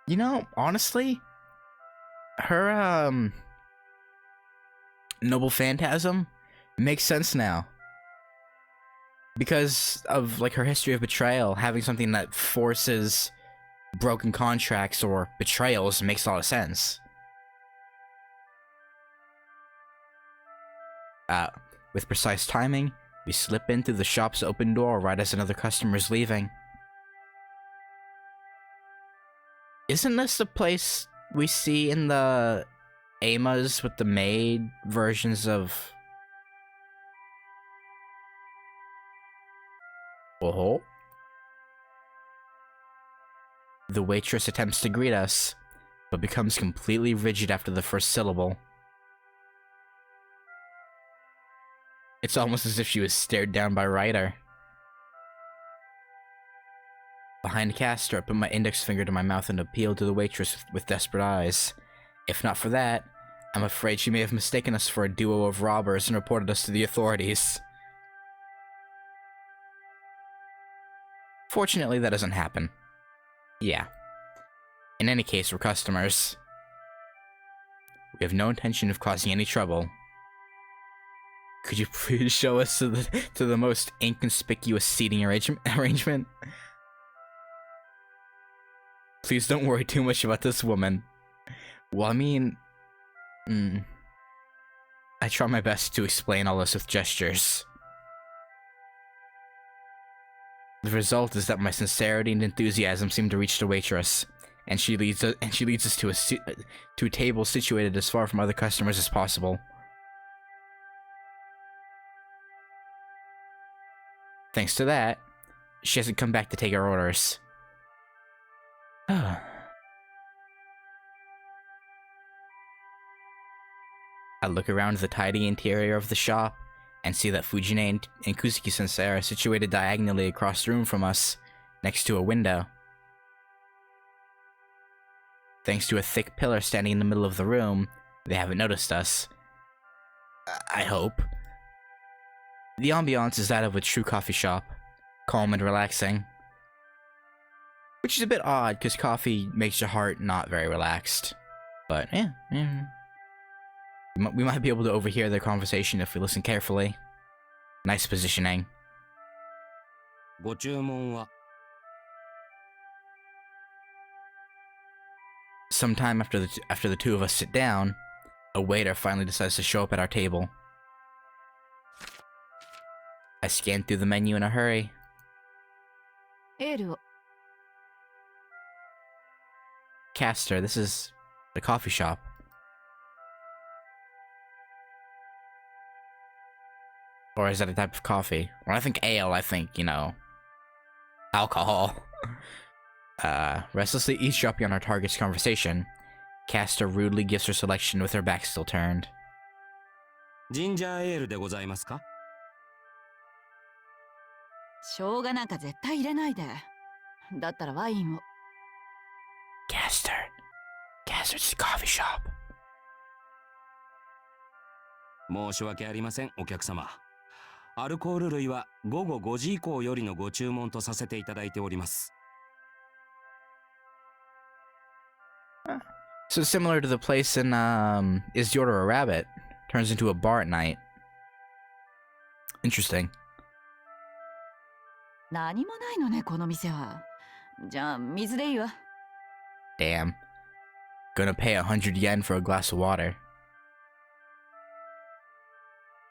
You know, honestly, her noble phantasm makes sense now. Because of like her history of betrayal, having something that forces broken contracts or betrayals makes a lot of sense. With precise timing, we slip in through the shop's open door right as another customer is leaving. Isn't this the place we see in the Amas with the maid versions of... Oh? The waitress attempts to greet us, but becomes completely rigid after the first syllable. It's almost as if she was stared down by Ryder. Behind Castor, I put my index finger to my mouth and appealed to the waitress with desperate eyes. If not for that, I'm afraid she may have mistaken us for a duo of robbers and reported us to the authorities. Fortunately, that doesn't happen. Yeah. In any case, we're customers. We have no intention of causing any trouble. Could you please show us to the most inconspicuous seating arrangement? Please don't worry too much about this woman. Well, I mean... I try my best to explain all this with gestures. The result is that my sincerity and enthusiasm seem to reach the waitress, and she leads us to a table situated as far from other customers as possible. Thanks to that, she hasn't come back to take our orders. I look around the tidy interior of the shop and see that Fujine and Kuzuki-sensei are situated diagonally across the room from us, next to a window. Thanks to a thick pillar standing in the middle of the room, they haven't noticed us. I hope. The ambiance is that of a true coffee shop, calm and relaxing. Which is a bit odd, because coffee makes your heart not very relaxed. But, yeah. We might be able to overhear their conversation if we listen carefully. Nice positioning. Sometime after the two of us sit down, a waiter finally decides to show up at our table. I scan through the menu in a hurry. Castor, this is the coffee shop. Or is that a type of coffee? When I think ale, I think, you know, alcohol. Restlessly eavesdropping on our target's conversation, Castor rudely gives her selection with her back still turned. Ginger ale でございますか? 生姜なんか絶対入れないで。だったらワインを。Castor, it's a coffee shop. 申し訳ありません、お客様。アルコール類は午後5時以降よりのご注文とさせていただいております。So similar to the place in, Is the Order a Rabbit? Turns into a bar at night. Interesting. 何もないのね、この店は。じゃあ、水でいいわ。Damn. Gonna pay 100 yen for a glass of water.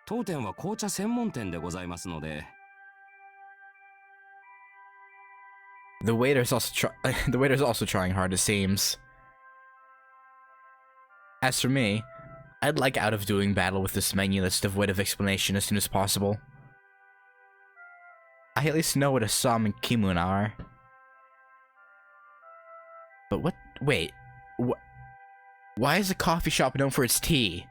当店は紅茶専門店でございますので。The waiter's also trying hard, it seems. As for me, I'd like out of doing battle with this menu that's devoid of explanation as soon as possible. I at least know what a Sam and Kimun are. But what? Wait. Why is a coffee shop known for its tea?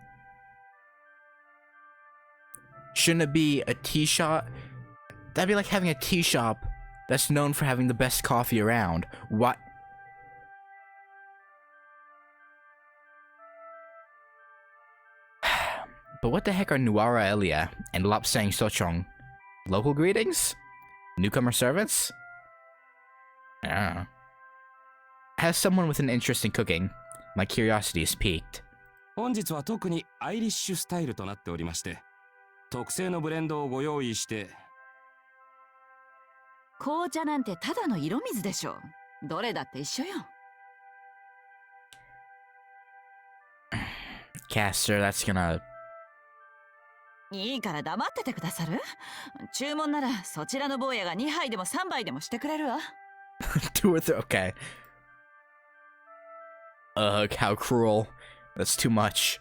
Shouldn't it be a tea shop? That'd be like having a tea shop that's known for having the best coffee around. What? But what the heck are Nuara Elia and Lapsang Sochong? Local greetings? Newcomer servants? I don't know. As someone with an interest in cooking, my curiosity is piqued. 本日は特にアイリッシュスタイルとなっておりまして、特製のブレンドをご用意して。紅茶なんてただの色水でしょ。どれだって一緒よ。Caster, that's gonna... いいから黙っててくださる？注文ならそちらの坊やが2杯でも3杯でもしてくれるわ。2 or 3, okay. Ugh, how cruel. That's too much.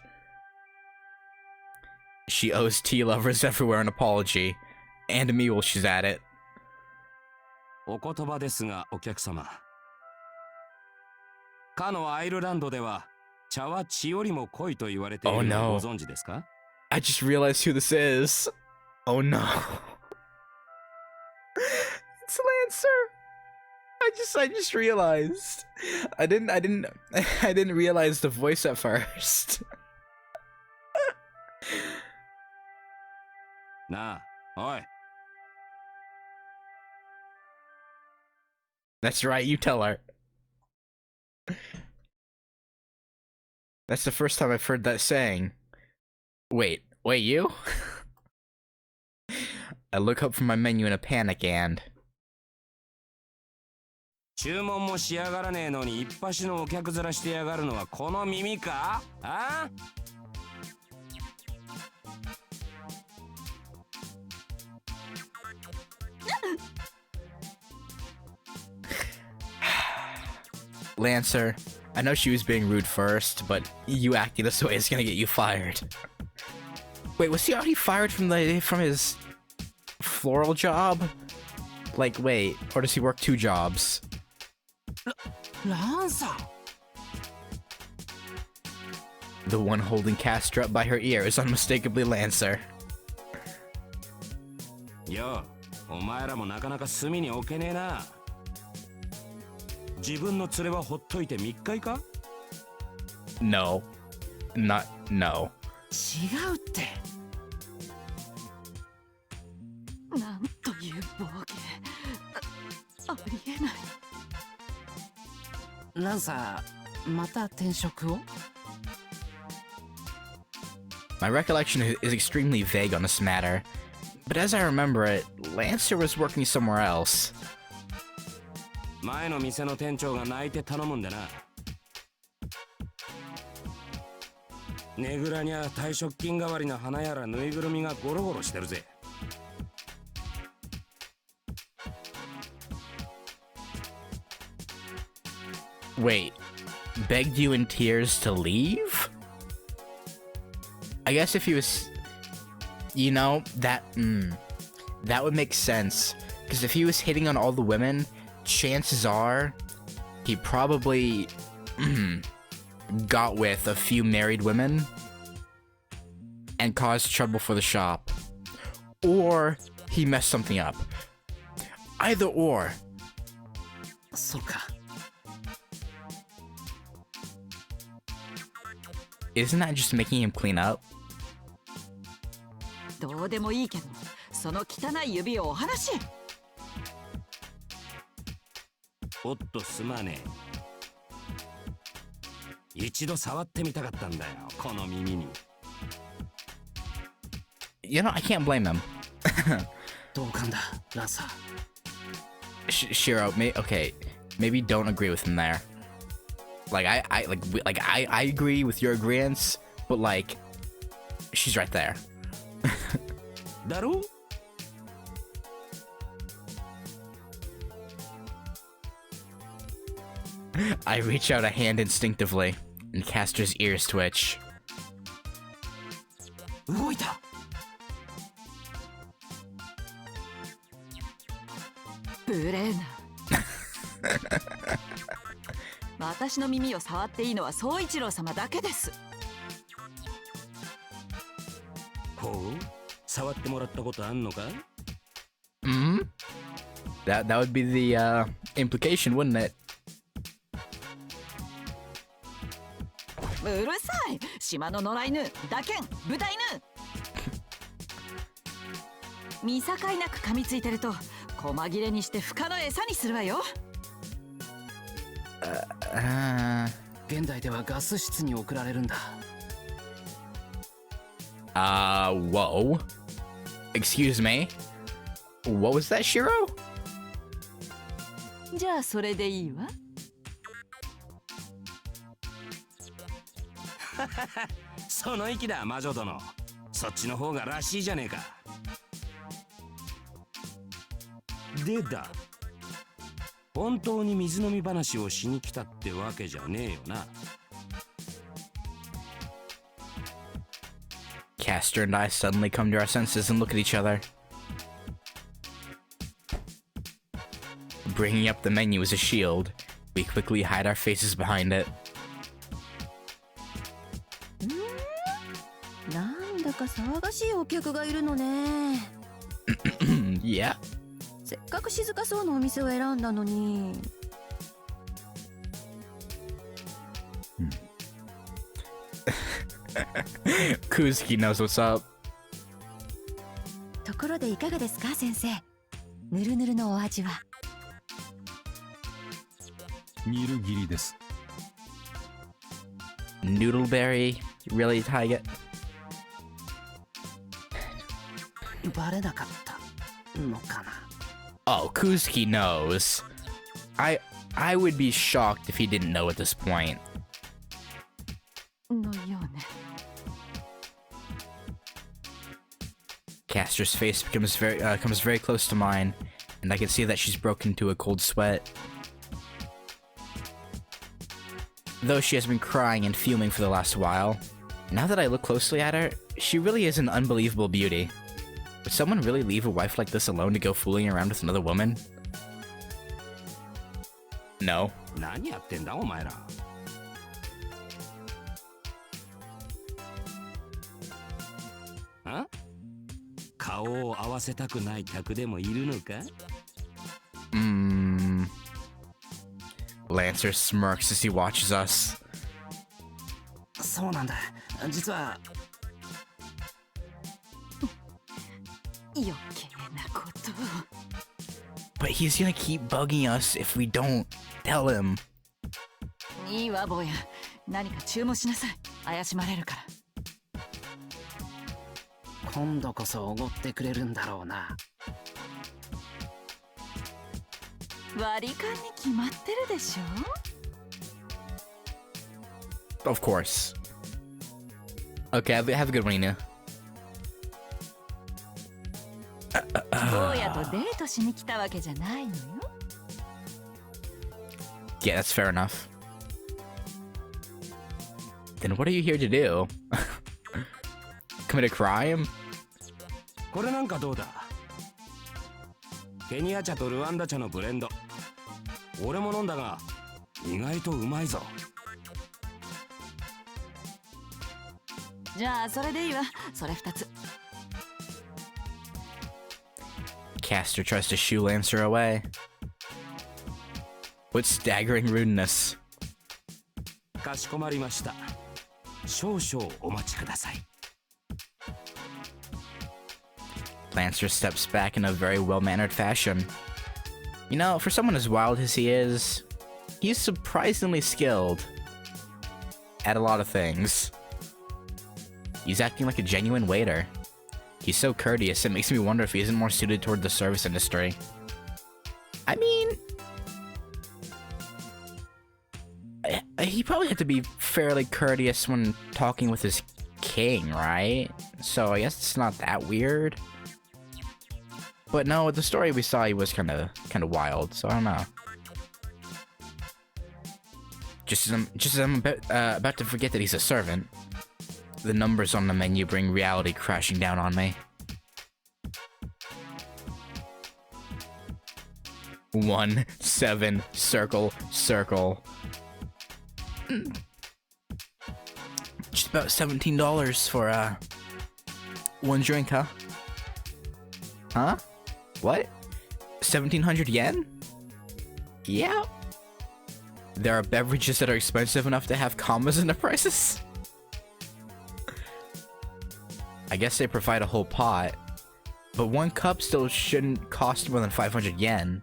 She owes tea lovers everywhere an apology. And me while she's at it. お言葉ですが、お客様。かのアイルランドでは、茶は血よりも濃いと言われているのをご存知ですか？ I just realized who this is. Oh no. It's Lancer. I just realized. I didn't realize the voice at first. なあ、おい。That's right, you tell her. That's the first time I've heard that saying. Wait, you? I look up from my menu in a panic and... 注文もしやがらねえのに一発のお客面してやがるのはこの耳か？あ？ Lancer, I know she was being rude first, but you acting this way is gonna get you fired. Wait, was he already fired from his floral job? Like, wait, or does he work 2 jobs? Lancer! The one holding Castor up by her ear is unmistakably Lancer. Yo, お前らもなかなか隅に置けねえな。自分の連れはほっといて密会か？ No. No. 違うって。なんという暴言。ありえない。ランサー、また転職を？ My recollection is extremely vague on this matter, but as I remember it, Lancer was working somewhere else. 前の店の店長が泣いて頼むんでな。ねぐらにゃ退職金代わりの花やらぬいぐるみがゴロゴロしてるぜ。Wait, begged you in tears to leave? I guess if he was... You know, that would make sense. Because if he was hitting on all the women, chances are he probably got with a few married women and caused trouble for the shop. Or he messed something up. Either or. そうか。Isn't that just making him clean up? どうでもいいけど、その汚い指をお離し。おっとすまねえ。一度触ってみたかったんだよ、この耳に。You know, I can't blame him. 同感だ、ランサー。Shiro, okay, maybe don't agree with him there. Like I agree with your agreeance, but like, she's right there. だろう？ I reach out a hand instinctively, and Castor's ears twitch. 動いた。ブレーナ。私の耳を触っていいのは宗一郎様だけです。ほう、触ってもらったことあんのか？ That would be the implication, wouldn't it? うるさい。島の野良犬、打剣、豚犬。見境なく噛みついてると細切れにして孵化の餌にするわよ。現代ではガス室に送られるんだ。 Whoa. Excuse me? What was that, Shiro? じゃあそれでいいわ。その意気だ魔女殿。そっちの方がらしいじゃねえか。でだ、本当に水飲み話をしに来たってわけじゃねえよな。Caster and I suddenly come to our senses and look at each other. Bringing up the menu as a shield, we quickly hide our faces behind it. なんだか騒がしいお客がいるのね。Yeah. せっかく静かそうなお店を選んだのに。Kuzuki knows what's up. ところでいかがですか先生。ぬるぬるのお味は。ニルギリです。 Noodleberry? Really, Taiga? バレなかったのかな。 Oh, Kuzuki knows. I would be shocked if he didn't know at this point. のようね。Caster's face comes very close to mine, and I can see that she's broken into a cold sweat. Though she has been crying and fuming for the last while, now that I look closely at her, she really is an unbelievable beauty. Would someone really leave a wife like this alone to go fooling around with another woman? No. 何やってんだお前ら。あ？顔を合わせたくない客でもいるのか？ Lancer smirks as he watches us. そうなんだ。実は余計なこと。But he's gonna keep bugging us if we don't tell him. いいわ坊や。何か注文しなさい。怪しまれるから。今度こそおごってくれるんだろうな。割り勘に決まってるでしょ。 Of course. Okay, have a good one, Ina. 坊やとデートしに来たわけじゃないのよ。Yeah, that's fair enough. Then what are you here to do? Commit a crime? これなんかどうだ？ケニア茶とルワンダ茶のブレンド。俺も飲んだが意外とうまいぞ。じゃあそれでいいわ。それ2つ。Caster tries to shoo Lancer away. What staggering rudeness. かしこまりました。少々お待ちください。Lancer steps back in a very well-mannered fashion. You know, for someone as wild as he is, he's surprisingly skilled at a lot of things. He's acting like a genuine waiter. He's so courteous, it makes me wonder if he isn't more suited toward the service industry. I mean, he probably had to be fairly courteous when talking with his king, right? So I guess it's not that weird. But no, the story we saw, he was kind of wild, so I don't know. Just as I'm about to forget that he's a servant, the numbers on the menu bring reality crashing down on me. 1, 7, circle, circle. Just about $17 for one drink, huh? Huh? What? 1,700 yen? Yeah. There are beverages that are expensive enough to have commas in the prices? I guess they provide a whole pot, but one cup still shouldn't cost more than 500 yen.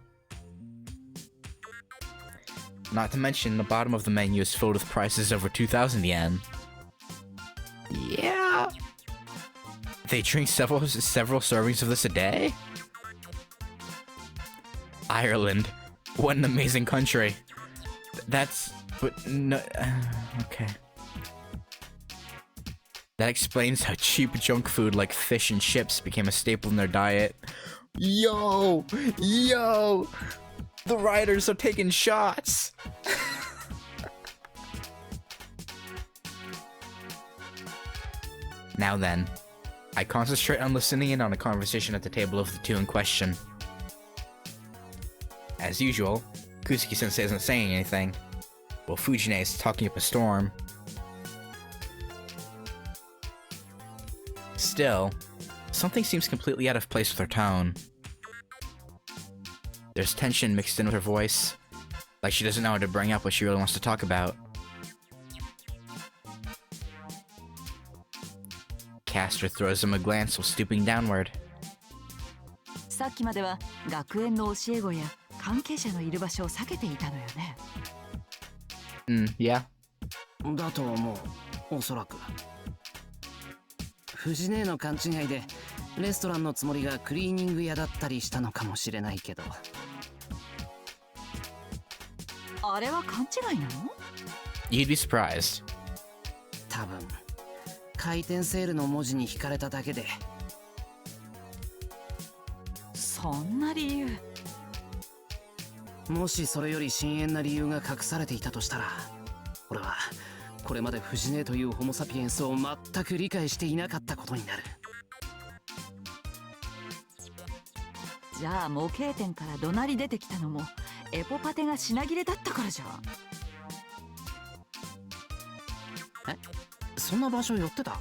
Not to mention, the bottom of the menu is filled with prices over 2,000 yen. Yeah. They drink several servings of this a day? Ireland. What an amazing country. That's... but no... okay. That explains how cheap junk food like fish and chips became a staple in their diet. Yo! Yo! The riders are taking shots! Now then, I concentrate on listening in on a conversation at the table of the two in question. As usual, Kuzuki-sensei isn't saying anything, while Fujine is talking up a storm. Still, something seems completely out of place with her tone. There's tension mixed in with her voice, like she doesn't know how to bring up what she really wants to talk about. Castor throws him a glance while stooping downward. さっきまでは学園の教え子や関係者のいる場所を避けていたのよね。Yeah. だと思う。おそらく。藤姉の勘違いでレストランのつもりがクリーニング屋だったりしたのかもしれないけど。あれは勘違いなの？ You'd be surprised. 多分回転セールの文字に惹かれただけで。そんな理由。もしそれより深遠な理由が隠されていたとしたら、俺はこれまで藤姉というホモ・サピエンスを全く理解していなかったことになる。じゃあ模型店から怒鳴り出てきたのもエポパテが品切れだったからじゃ。え、そんな場所寄ってた？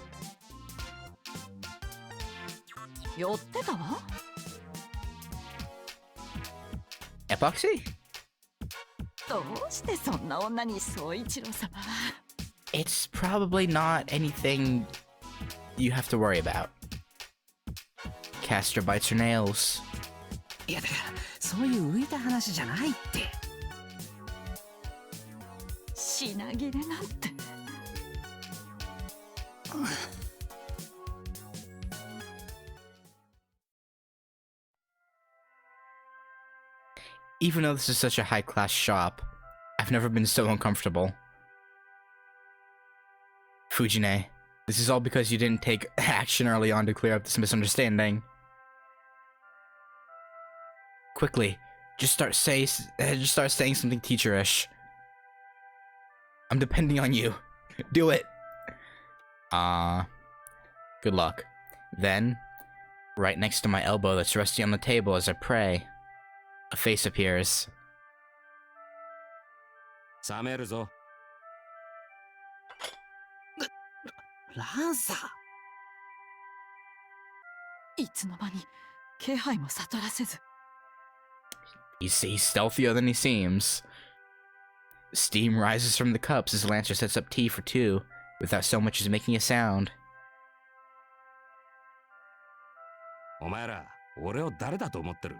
寄ってたわ。Epoxy? どうしてそんな女に総一郎様は。It's probably not anything you have to worry about. Castor bites her nails. いやだからそういう浮いた話じゃないって。品切れなんて。Even though this is such a high-class shop, I've never been so uncomfortable. Fujine, this is all because you didn't take action early on to clear up this misunderstanding. Quickly, just start saying something teacherish. I'm depending on you. Do it. Good luck. Then, right next to my elbow that's resting on the table as I pray, a face appears. 冷めるぞ。ランサー。いつの間に気配も悟らせず。He's stealthier than he seems. Steam rises from the cups as Lancer sets up tea for two, without so much as making a sound. お前ら、俺を誰だと思ってる？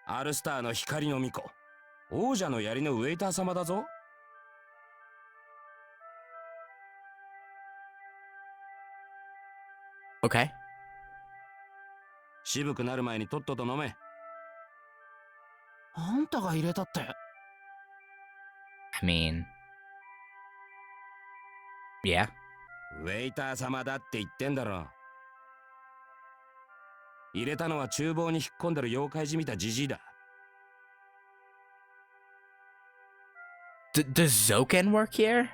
アルスターの光の巫女、王者の槍のウェイター様だぞ。Okay. 渋くなる前にとっとと飲め。あんたが入れたって。I mean... Yeah. ウェイター様だって言ってんだろ。入れたのは厨房に引っ込んでる妖怪じみたジジイだ。Does Zoken work here?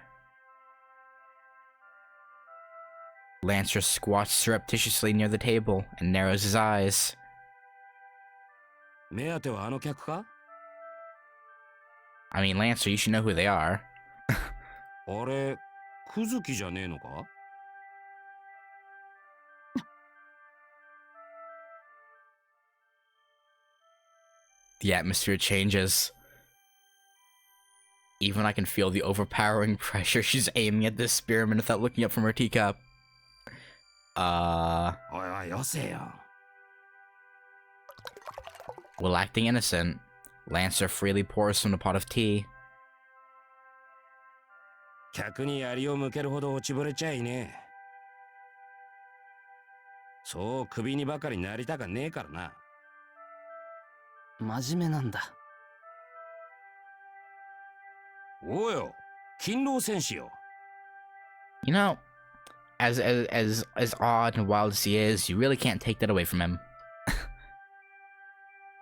Lancer squats surreptitiously near the table and narrows his eyes. 目当てはあの客か？ I mean, Lancer, you should know who they are. あれ、クズキじゃねえのか？ The atmosphere changes. Even I can feel the overpowering pressure she's aiming at this spearman without looking up from her teacup. おいおい、よせよ。 While acting innocent, Lancer freely pours from the pot of tea. 客に槍を向けるほど落ちぶれちゃいねえ。そう首にばかりなりたかねえからな。真面目なんだ。おうよ、勤労戦士よ。You know, as odd and wild as he is, you really can't take that away from him.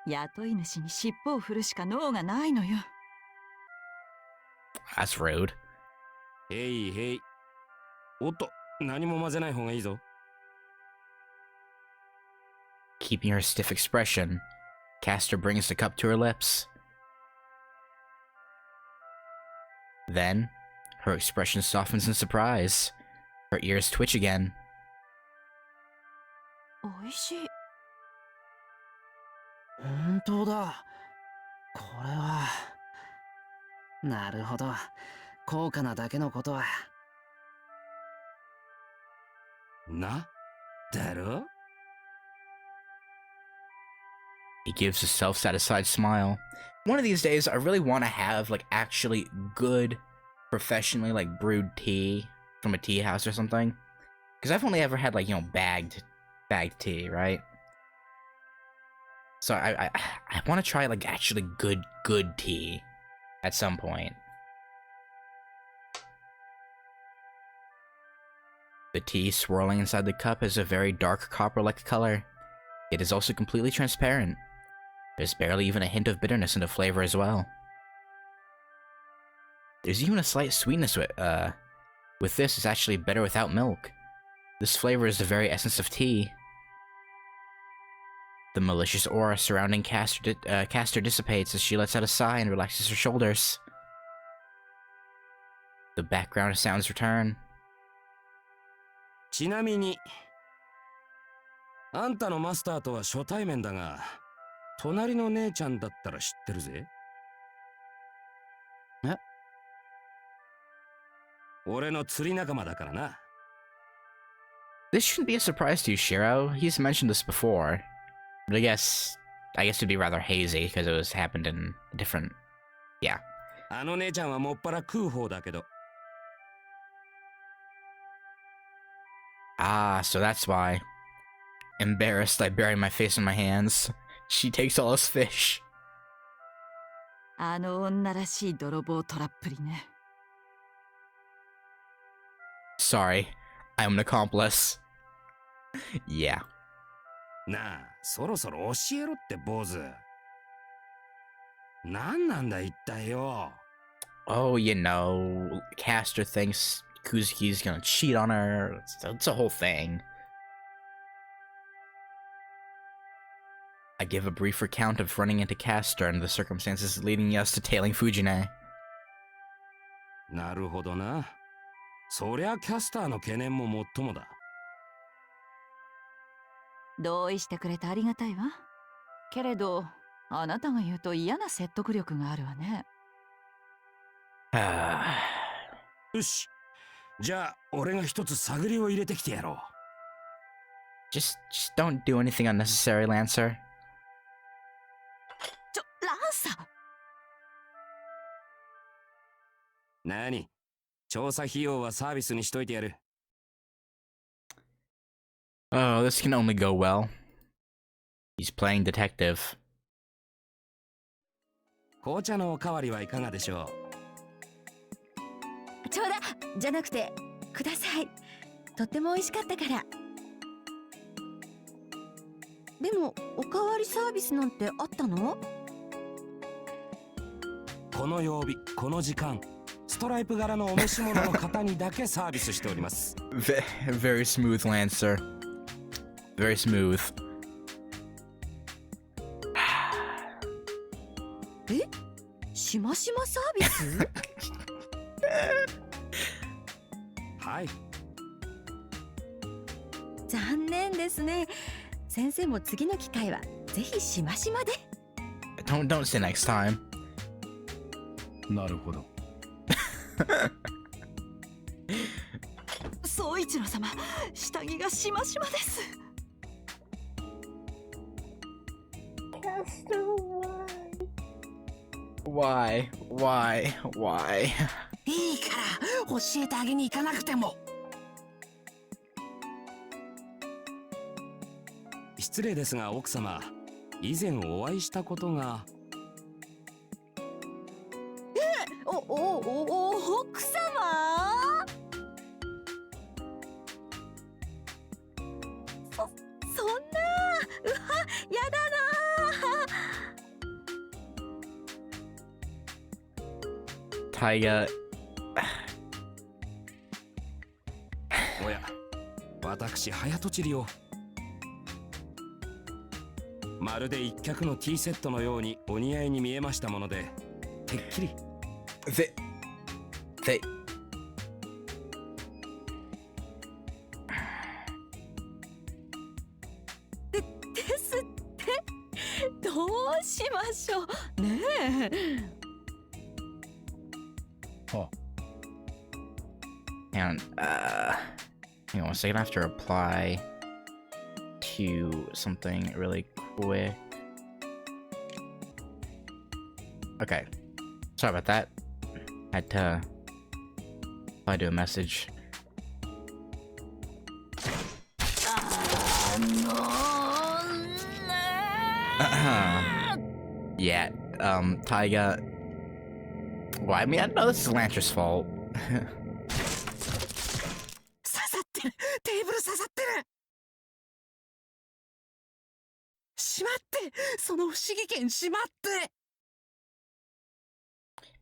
雇い主に尻尾を振るしか能がないのよ。That's rude. へいへい。おっと、何も混ぜない方がいいぞ。Keeping her stiff expression, Castor brings the cup to her lips. Then, her expression softens in surprise. Her ears twitch again. おいしい。本当だ。これは。なるほど。高価なだけのことは。な、だろ？ He gives a self-satisfied smile. One of these days, I really want to have, like, actually good, professionally, like, brewed tea from a tea house or something. Because I've only ever had, like, you know, bagged tea, right? So I want to try, like, actually good tea at some point. The tea swirling inside the cup is a very dark copper-like color. It is also completely transparent. There's barely even a hint of bitterness in the flavor as well. There's even a slight sweetness with this. It's actually better without milk. This flavor is the very essence of tea. The malicious aura surrounding Castor dissipates as she lets out a sigh and relaxes her shoulders. The background sounds return. ちなみに、あんたのマスターとは初対面だが、隣の姉ちゃんだったら知ってるぜ。え？俺の釣り仲間だからな。This shouldn't be a surprise to you, Shiro. He's mentioned this before. But I guess it'd be rather hazy because it happened in a different... Yeah. あの姉ちゃんはもっぱら食う方だけど。Ah, so that's why. Embarrassed, I bury my face in my hands. She takes all his fish. あの女らしい泥棒トラップリね。Sorry, I'm an accomplice. Yeah. なあ、そろそろ教えろって坊主。なんなんだ一体よ。Oh, you know, Castor thinks Kuzuki's gonna cheat on her. It's a whole thing. I give a brief recount of running into Castor and the circumstances leading us to tailing Fujine. なるほどな。そりゃキャスターの懸念ももっともだ。同意してくれてありがたいわ。けれど、あなたが言うと嫌な説得力があるわね。よし。じゃあ、俺が一つ探りを入れてきてやろう。Just don't do anything unnecessary, Lancer. ランサー。何？調査費用はサービスにしといてやる。Oh, this can only go well. He's playing detective. 紅茶のおかわりはいかがでしょちょうだじゃなくてください。とっても美味しかったから。でもおかわりサービスなんてあったの？う？この曜日、この時間、ストライプ柄のお召し物の方にだけサービスしております。Very smooth, Lancer. Very smooth. え？しましまサービス？はい。残念ですね。先生も次の機会はぜひしましまで。Don't say next time. なるほど。総一郎様、下着がしましまです。Why? Why? いいから教えてあげに行かなくても。失礼ですが奥様、以前お会いしたことが。奥様。そんな、うわ、やだな。Taiga. おや、私早とちりを。まるで一脚のティーセットのようにお似合いに見えましたもので、てっきり。They. ですって。どうしましょうねえ。は And hang on a second. I have to reply to something really quick. Okay, sorry about that. Had to reply to a message. Yeah, Taiga. Well, I mean, I know this is Lancer's fault. 刺さってる。テーブル刺さってる。しまって、その不思議剣しまって。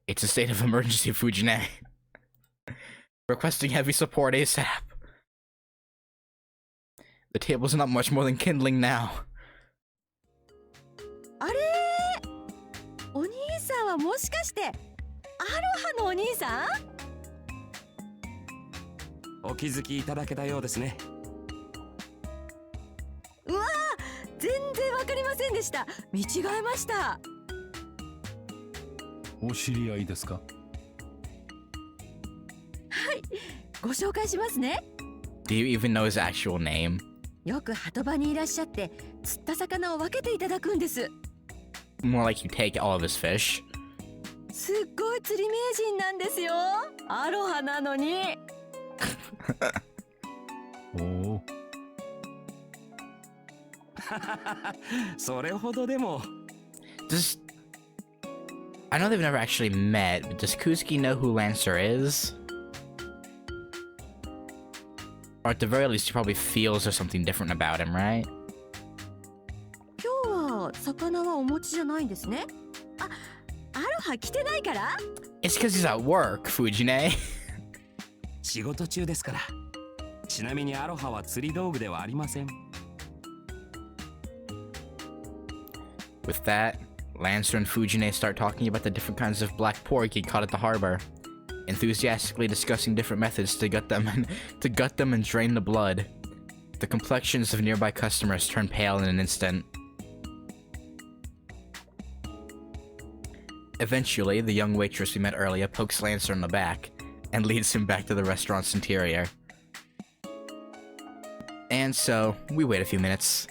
It's a state of emergency, Fujine. Requesting heavy support ASAP. The table's not much more than kindling now. あれ、お兄さんはもしかしてアロハのお兄さん？お気づきいただけたようですね。うわー、全然わかりませんでした。見違えました。お知り合いですか？はい、ご紹介しますね。 Do you even know his actual name? よく鳩場にいらっしゃって釣った魚を分けていただくんです。 More like you take all of his fish. すっごい釣り名人なんですよ。アロハなのに。おお。それほどでも。Does I know they've never actually met, but does Kuzuki know who Lancer is? Or at the very least, he probably feels there's something different about him, right? 今日は魚はお持ちじゃないんですね。あ、アロハ着てないから？ It's because he's at work, Fujine. 仕事中ですから。ちなみにアロハは釣り道具ではありません。With that, Lancer and Fujine start talking about the different kinds of black pork he caught at the harbor, enthusiastically discussing different methods to gut them and drain the blood. The complexions of nearby customers turn pale in an instant. Eventually, the young waitress we met earlier pokes Lancer in the back and leads him back to the restaurant's interior. And so, we wait a few minutes.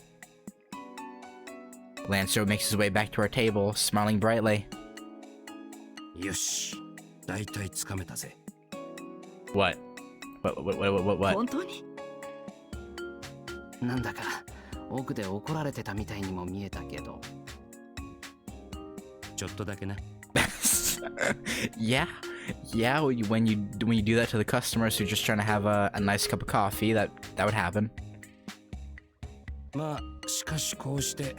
Lancer makes his way back to our table, smiling brightly. よし、だいたいつかめたぜ。What? What? 本当に？なんだか奥で怒られてたみたいにも見えたけど。ちょっとだけな。Yeah, when you do that to the customers who are just trying to have a nice cup of coffee, that would happen. まあ、しかしこうして。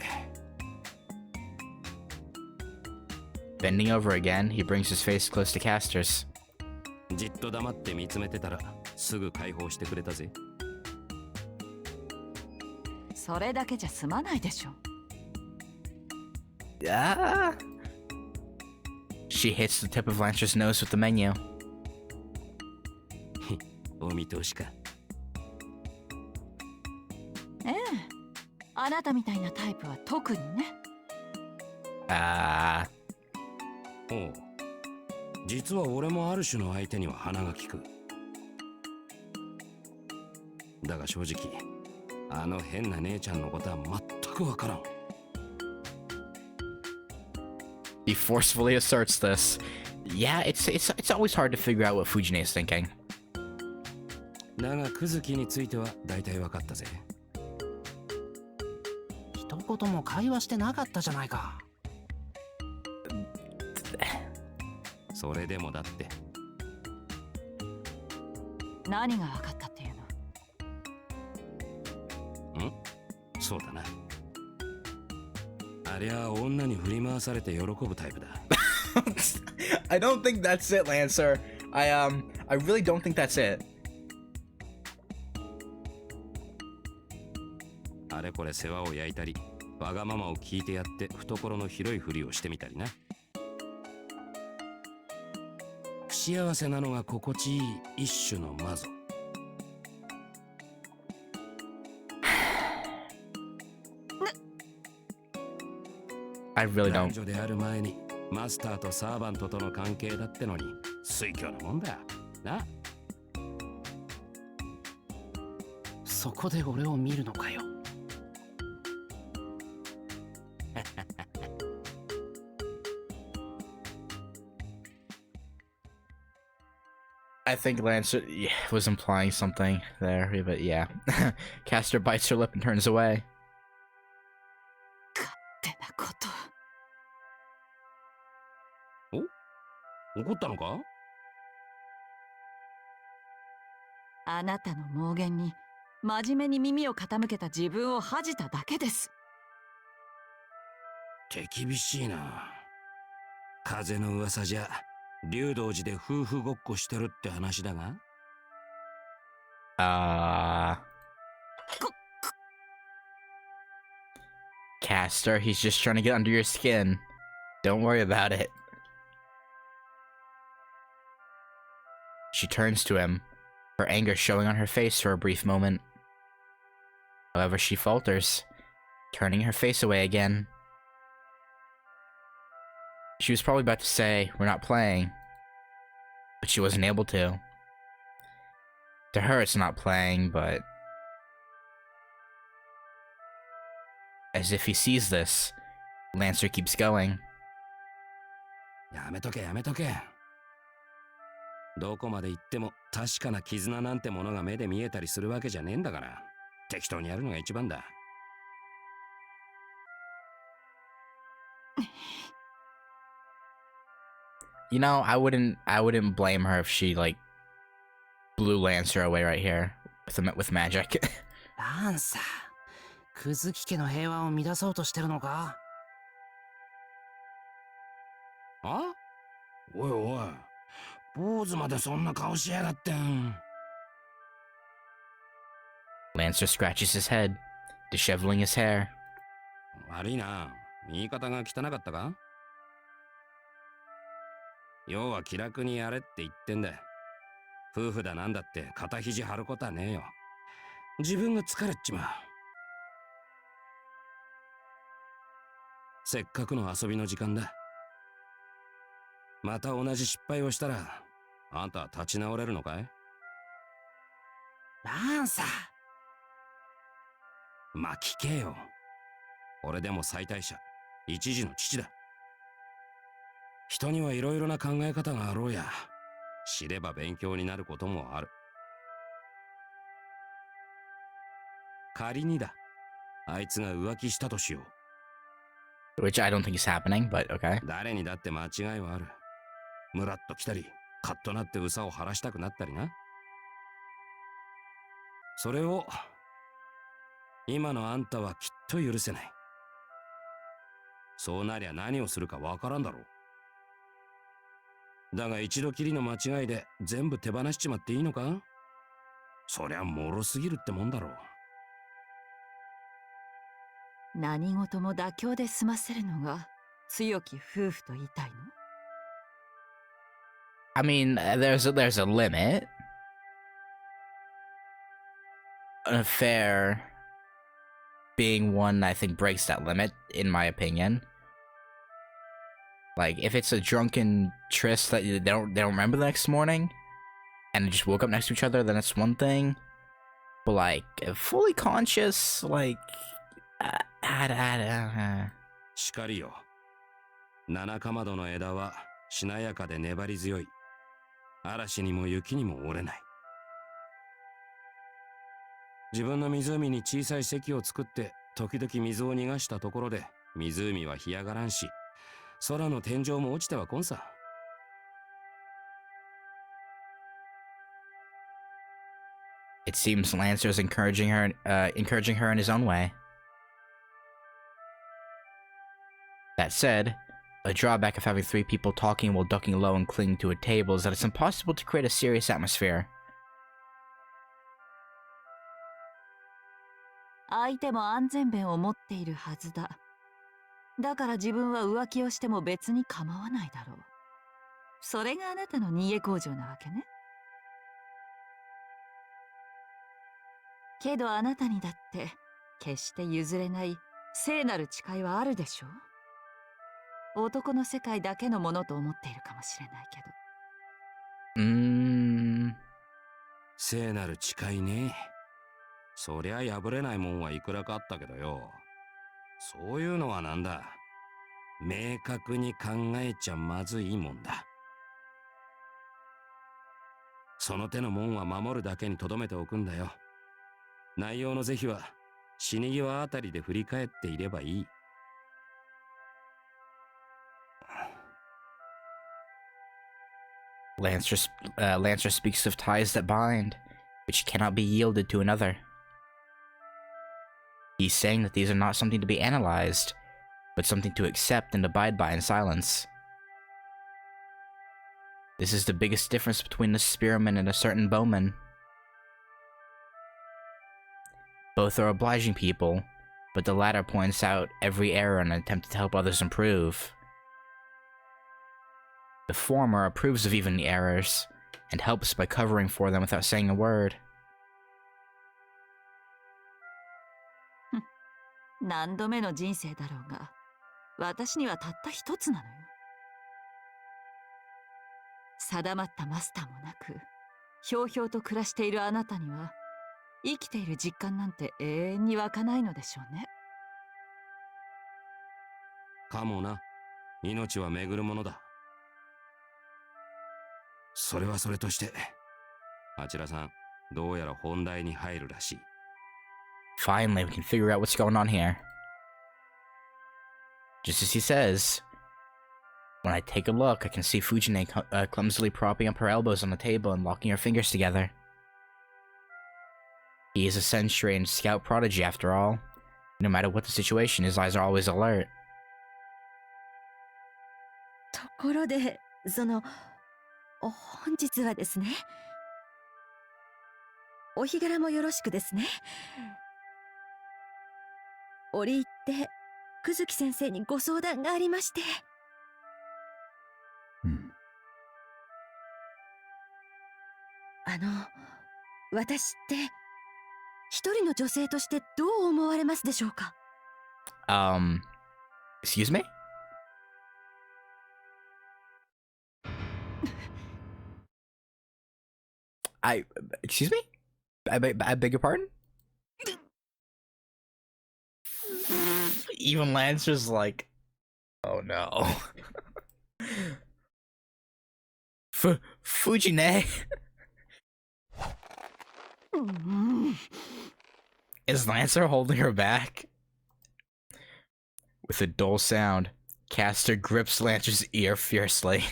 Bending over again, he brings his face close to Castor's. じっと黙って見つめてたらすぐ解放してくれたぜ。それだけじゃ済まないでしょ。Yeah. She hits the tip of Lancer's nose with the menu. お見通しか。ええ、あなたみたいなタイプは特にね。おう、実は俺もある種の相手には鼻が利く。だが正直あの変な姉ちゃんのことは全くわからん。He forcefully asserts this. Yeah, it's always hard to figure out what Fujine is thinking. だがクズキについては大体分かったぜ。一言も会話してなかったじゃないか。それでもだって。何が分かったっていうの？そうだな。ありゃ女に振り回されて喜ぶタイプだ。I don't think that's it, Lancer. I really don't think that's it. あれこれ世話を焼いたり、わがままを聞いてやって懐の広いふりをしてみたりな。不幸せなのが心地いい一種の魔女。I really 男 don't. 女である前にマスターとサーバントとの関係だってのに推挙なもんだな。そこで俺を見るのかよ。I think Lancer was implying something there, but yeah. Caster bites her lip and turns away. ってなこと。怒ったのか？あなたの妄言に真面目に耳を傾けた自分を恥じただけです。手厳しいな。風の噂じゃ竜道寺で夫婦ごっこしてるって話だが。Caster, he's just trying to get under your skin. Don't worry about it. She turns to him, her anger showing on her face for a brief moment. However, she falters, turning her face away again. She was probably about to say, "We're not playing," but she wasn't able to. To her, it's not playing, but as if he sees this, Lancer keeps going. やめとけやめとけ。どこまで行っても確かな絆なんてものが目で見えたりするわけじゃねえんだから、適当にやるのが一番だ。You know, I wouldn't blame her if she like blew Lancer away right here with magic. ランサー、クズキ家の平和を乱そうとしてるのか？あ？おいおい、坊主までそんな顔しやがってん。Lancer scratches his head, disheveling his hair. 悪いな、言い方が汚かったか？要は気楽にやれって言ってんだ。夫婦だなんだって肩肘張ることはねえよ。自分が疲れっちまう。せっかくの遊びの時間だ。また同じ失敗をしたらあんたは立ち直れるのかい？ランサー、まあ聞けよ。俺でも妻帯者、一児の父だ。人にはいろいろな考え方があろうや。知れば勉強になることもある。仮にだ、あいつが浮気したとしよう。Which I don't think is happening, but okay. 誰にだって間違いはある。ムラっと来たり、カッとなってうさを晴らしたくなったりな。それを今のあんたはきっと許せない。そうなりゃ何をするかわからんだろう。だが一度きりの間違いで全部手放しちまっていいのか？そりゃ脆すぎるってもんだろう。何事も妥協で済ませるのが強き夫婦と言いたいの？ I mean, there's a limit. An affair being one I think breaks that limit, in my opinion. Like, if it's a drunken tryst that they don't remember the next morning, and they just woke up next to each other, then it's one thing. But like, fully conscious, like, しかりよ。七かまどの枝はしなやかで粘り強い。嵐にも雪にも折れない。自分の湖に小さい堰を作って時々水を逃がしたところで湖は干上がらんし、空の天井も落ちてはこんさ。It seems Lancer's encouraging her in his own way. That said, a drawback of having three people talking while ducking low and clinging to a table is that it's impossible to create a serious atmosphere. 相手も安全弁を持っているはずだ。だから自分は浮気をしても別に構わないだろう。それがあなたの逃げ工場なわけね。けどあなたにだって決して譲れない聖なる誓いはあるでしょう。男の世界だけのものと思っているかもしれないけど。聖なる誓いね。そりゃ破れないもんはいくらかあったけどよ。そういうのはなんだ。明確に考えちゃまずいもんだ。その手のもんは守るだけに留めておくんだよ。内容の是非は死に際あたりで振り返っていればいい。Lancer speaks of ties that bind, which cannot be yielded to another. He's saying that these are not something to be analyzed, but something to accept and abide by in silence. This is the biggest difference between a spearman and a certain bowman. Both are obliging people, but the latter points out every error in an attempt to help others improve. The former approves of even the errors, and helps by covering for them without saying a word. 何度目の人生だろうが、私にはたった一つなのよ。定まったマスターもなく、ひょうひょうと暮らしているあなたには、生きている実感なんて永遠に湧かないのでしょうね。かもな。命は巡るものだ。それはそれとして、あちらさん、どうやら本題に入るらしい。Finally, we can figure out what's going on here. Just as he says, when I take a look, I can see Fujine clumsily propping up her elbows on the table and locking her fingers together. He is a sentry and scout prodigy after all. No matter what the situation, his eyes are always alert. ところで、本日はですね、お日柄もよろしくですね。折り入って久月先生にご相談がありまして。私って一人の女性としてどう思われますでしょうか？ Excuse me? Excuse me? I beg your pardon? Even Lancer's like, oh no. Fujine? Is Lancer holding her back? With a dull sound, Caster grips Lancer's ear fiercely.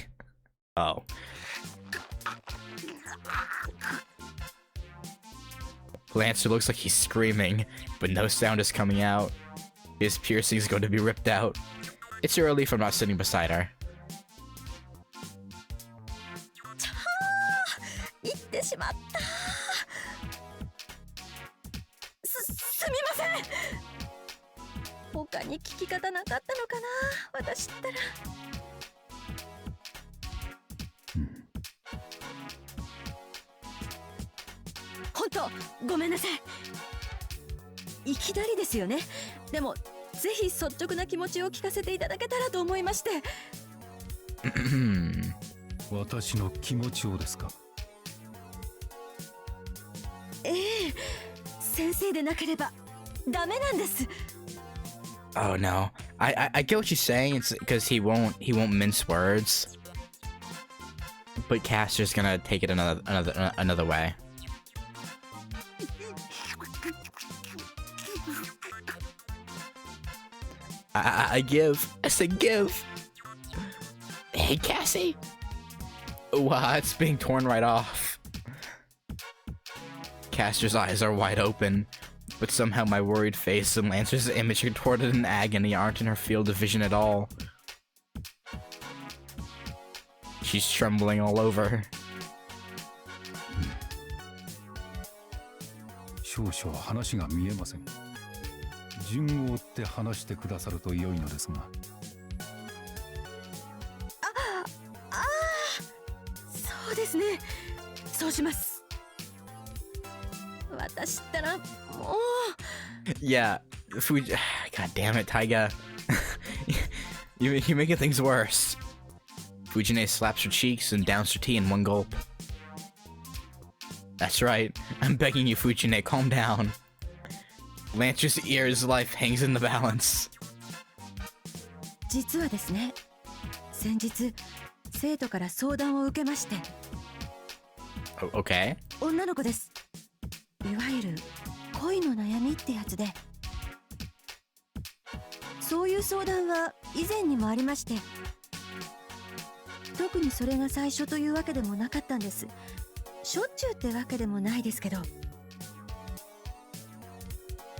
Oh. Lancer looks like he's screaming, but no sound is coming out. His piercing is going to be ripped out. It's a relief I'm not sitting beside her. 言ってしまった。すみません。他に聞き方なかったのかな、私ったら。本当ごめんなさい。いきなりですよね。でもぜひ率直な気持ちを聞かせていただけたらと思いまして。私の気持ちをですか？ええ、先生でなければダメなんです。Oh no, I get what you're saying. It's because he won't mince words, but Castor's gonna take it another way. I said give. Hey, Cassie. Wow, it's being torn right off. Castor's eyes are wide open, but somehow my worried face and Lancer's image contorted in agony aren't in her field of vision at all. She's trembling all over. 少々話が見えません。順を追って話してくださると良いのですが。そうですね。そうします。私ったらもう。Yeah, Fuji. God damn it, Taiga. You're making things worse. Fujine slaps her cheeks and downs her tea in one gulp. That's right. I'm begging you, Fujine, calm down. Lancer's ear's life hangs in the balance. 実はですね、先日生徒から相談を受けまして。Okay. 女の子です。いわゆる恋の悩みってやつで。そういう相談は以前にもありまして。特にそれが最初というわけでもなかったんです。しょっちゅうってわけでもないですけど。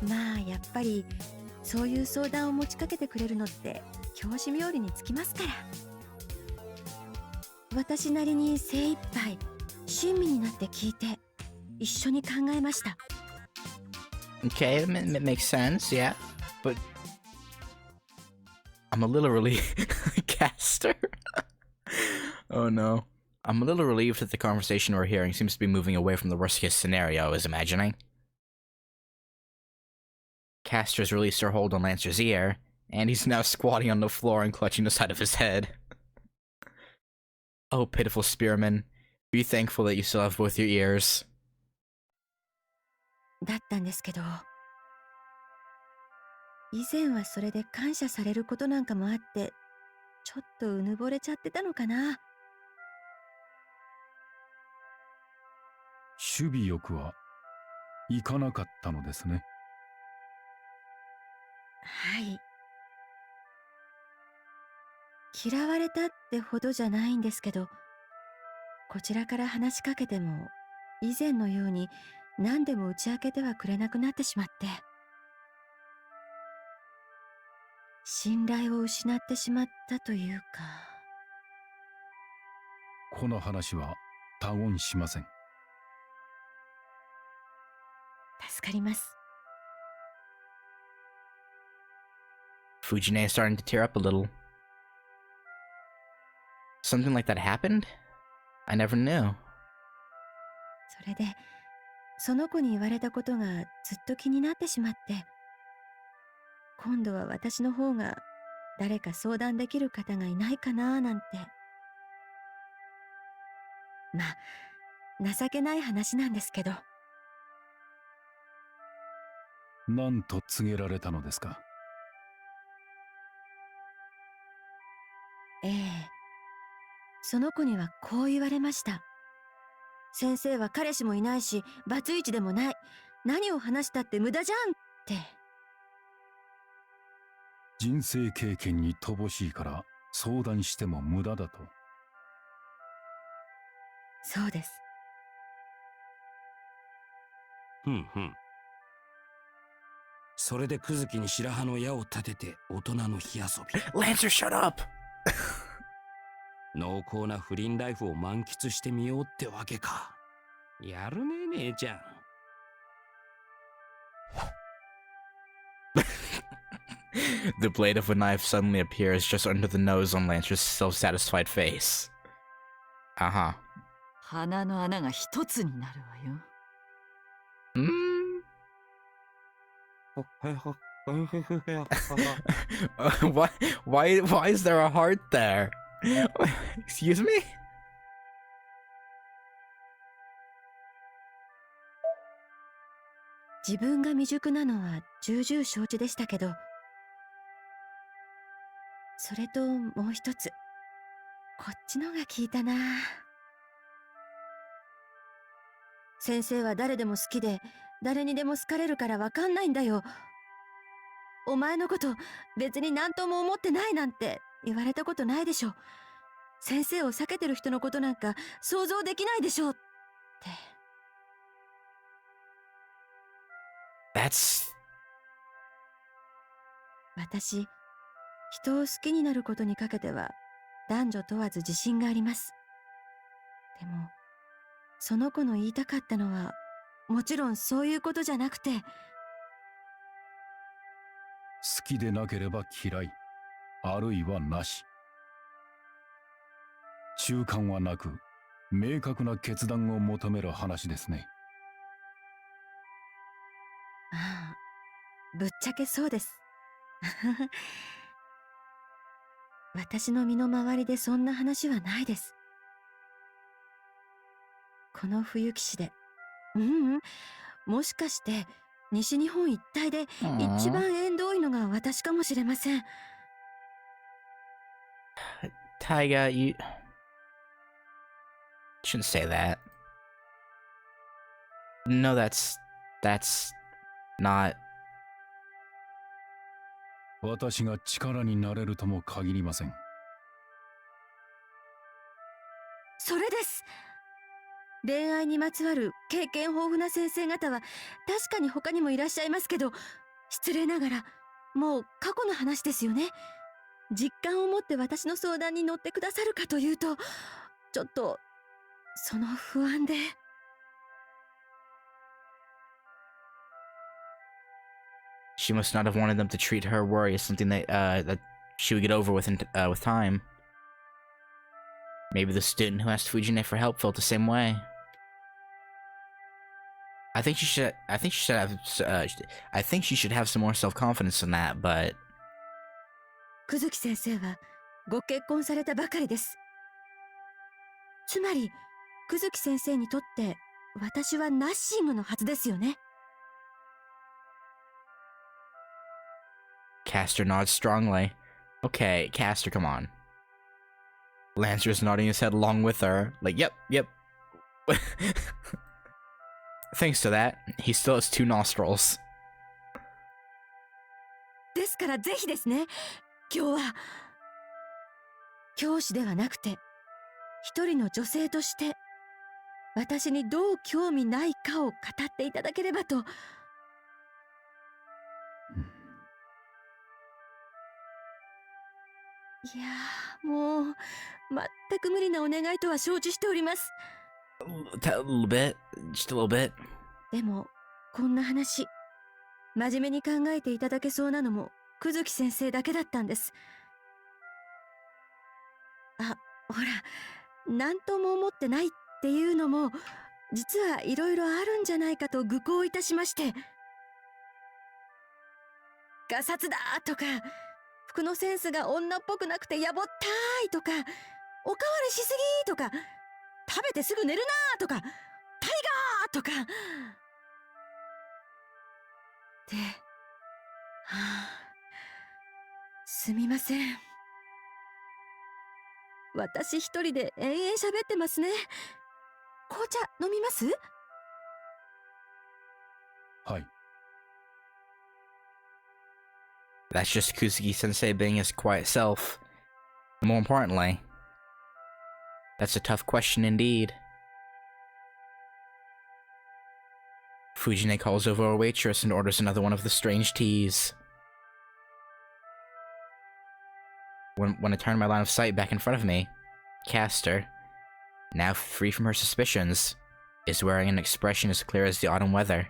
まあやっぱりそういう相談を持ちかけてくれるのって教師冥利につきますから。私なりに精一杯親身になって聞いて一緒に考えました。Okay, it makes sense, yeah, but I'm a little relieved. Castor. Oh no. I'm a little relieved that the conversation we're hearing seems to be moving away from the worst-case scenario I was imagining. Castor's released her hold on Lancer's ear, and he's now squatting on the floor and clutching the side of his head. Oh, pitiful spearman. Be thankful that you still have both your ears. だったんですけど、以前はそれで感謝されることなんかもあって、ちょっとうぬぼれちゃってたのかな。守備欲はいかなかったのですね。はい。嫌われたってほどじゃないんですけど、こちらから話しかけても以前のように何でも打ち明けてはくれなくなってしまって、信頼を失ってしまったというか。この話は他言しません。助かります。Fujine is starting to tear up a little. Something like that happened? I never knew. それで、その子に言われたことがずっと気になってしまって、今度は私の方が誰か相談できる方がいないかななんて。まあ、情けない話なんですけど。何と告げられたのですか。ええ、その子にはこう言われました。先生は彼氏もいないし、バツイチでもない。何を話したって無駄じゃんって。人生経験に乏しいから相談しても無駄だと。そうです。ふんふん。それでクズキに白羽の矢を立てて大人の火遊び。Lancer, shut up! 濃厚な不倫ライフを満喫してみようってわけか。やるね姉ちゃん。The blade of a knife suddenly appears just under the nose on Lancer's self-satisfied face. Uh-huh. 鼻の穴が一つになるわよ。Why is there a heart there? Excuse me? 自分が未熟なのは重々承知でしたけど、それともう一つ。こっちのが聞いたな。先生は誰でも好きで、誰にでも好かれるからわかんないんだよ。お前のこと別に何とも思ってないなんて言われたことないでしょ。先生を避けてる人のことなんか想像できないでしょって。That's 私、人を好きになることにかけては男女問わず自信があります。でも、その子の言いたかったのはもちろんそういうことじゃなくて、好きでなければ嫌い、あるいはなし。中間はなく、明確な決断を求める話ですね。ああ、ぶっちゃけそうです。私の身の回りでそんな話はないです。この冬騎士で、もしかして西日本一帯で一番縁遠いのが私かもしれません。Taiga, you shouldn't say that. No, that's not. 私が力になれるとも限りません。それです。恋愛にまつわる経験豊富な先生方は確かに他にもいらっしゃいますけど、失礼ながらもう過去の話ですよね。実感を持って私の相談に乗ってくださるかというと、ちょっとその不安で。She must not have wanted them to treat her worry as something that she would get over with time. Maybe the student who asked Fujine for help felt the same way. I think she should have some more self-confidence in that, but 久月先生はご結婚されたばかりです。つまり久月先生にとって私はナッシングのはずですよね。Castor nods strongly. Okay, Castor, come on. Lancer's nodding his head along with her. Like, yep. Thanks to that, he still has 2 nostrils. ですからぜひですね、今日は教師ではなくて一人の女性として私にどう興味ないかを語っていただければと。いやー、もう全く無理なお願いとは承知しております。A little bit. Just a little bit. でもこんな話真面目に考えていただけそうなのも久月先生だけだったんです。あ、ほら、何とも思ってないっていうのも実はいろいろあるんじゃないかと愚行いたしまして、ガサツだとか、服のセンスが女っぽくなくてやぼったいとか、おかわりしすぎとか、食べてすぐ寝るなとか、タイガーとかで、すみません。私一人で延々喋ってますね。紅茶飲みます？はい。That's just Kuzuki-sensei being his quiet self. More importantly, that's a tough question indeed. Fujine calls over a waitress and orders another one of the strange teas. When I turn my line of sight back in front of me, Castor, now free from her suspicions, is wearing an expression as clear as the autumn weather.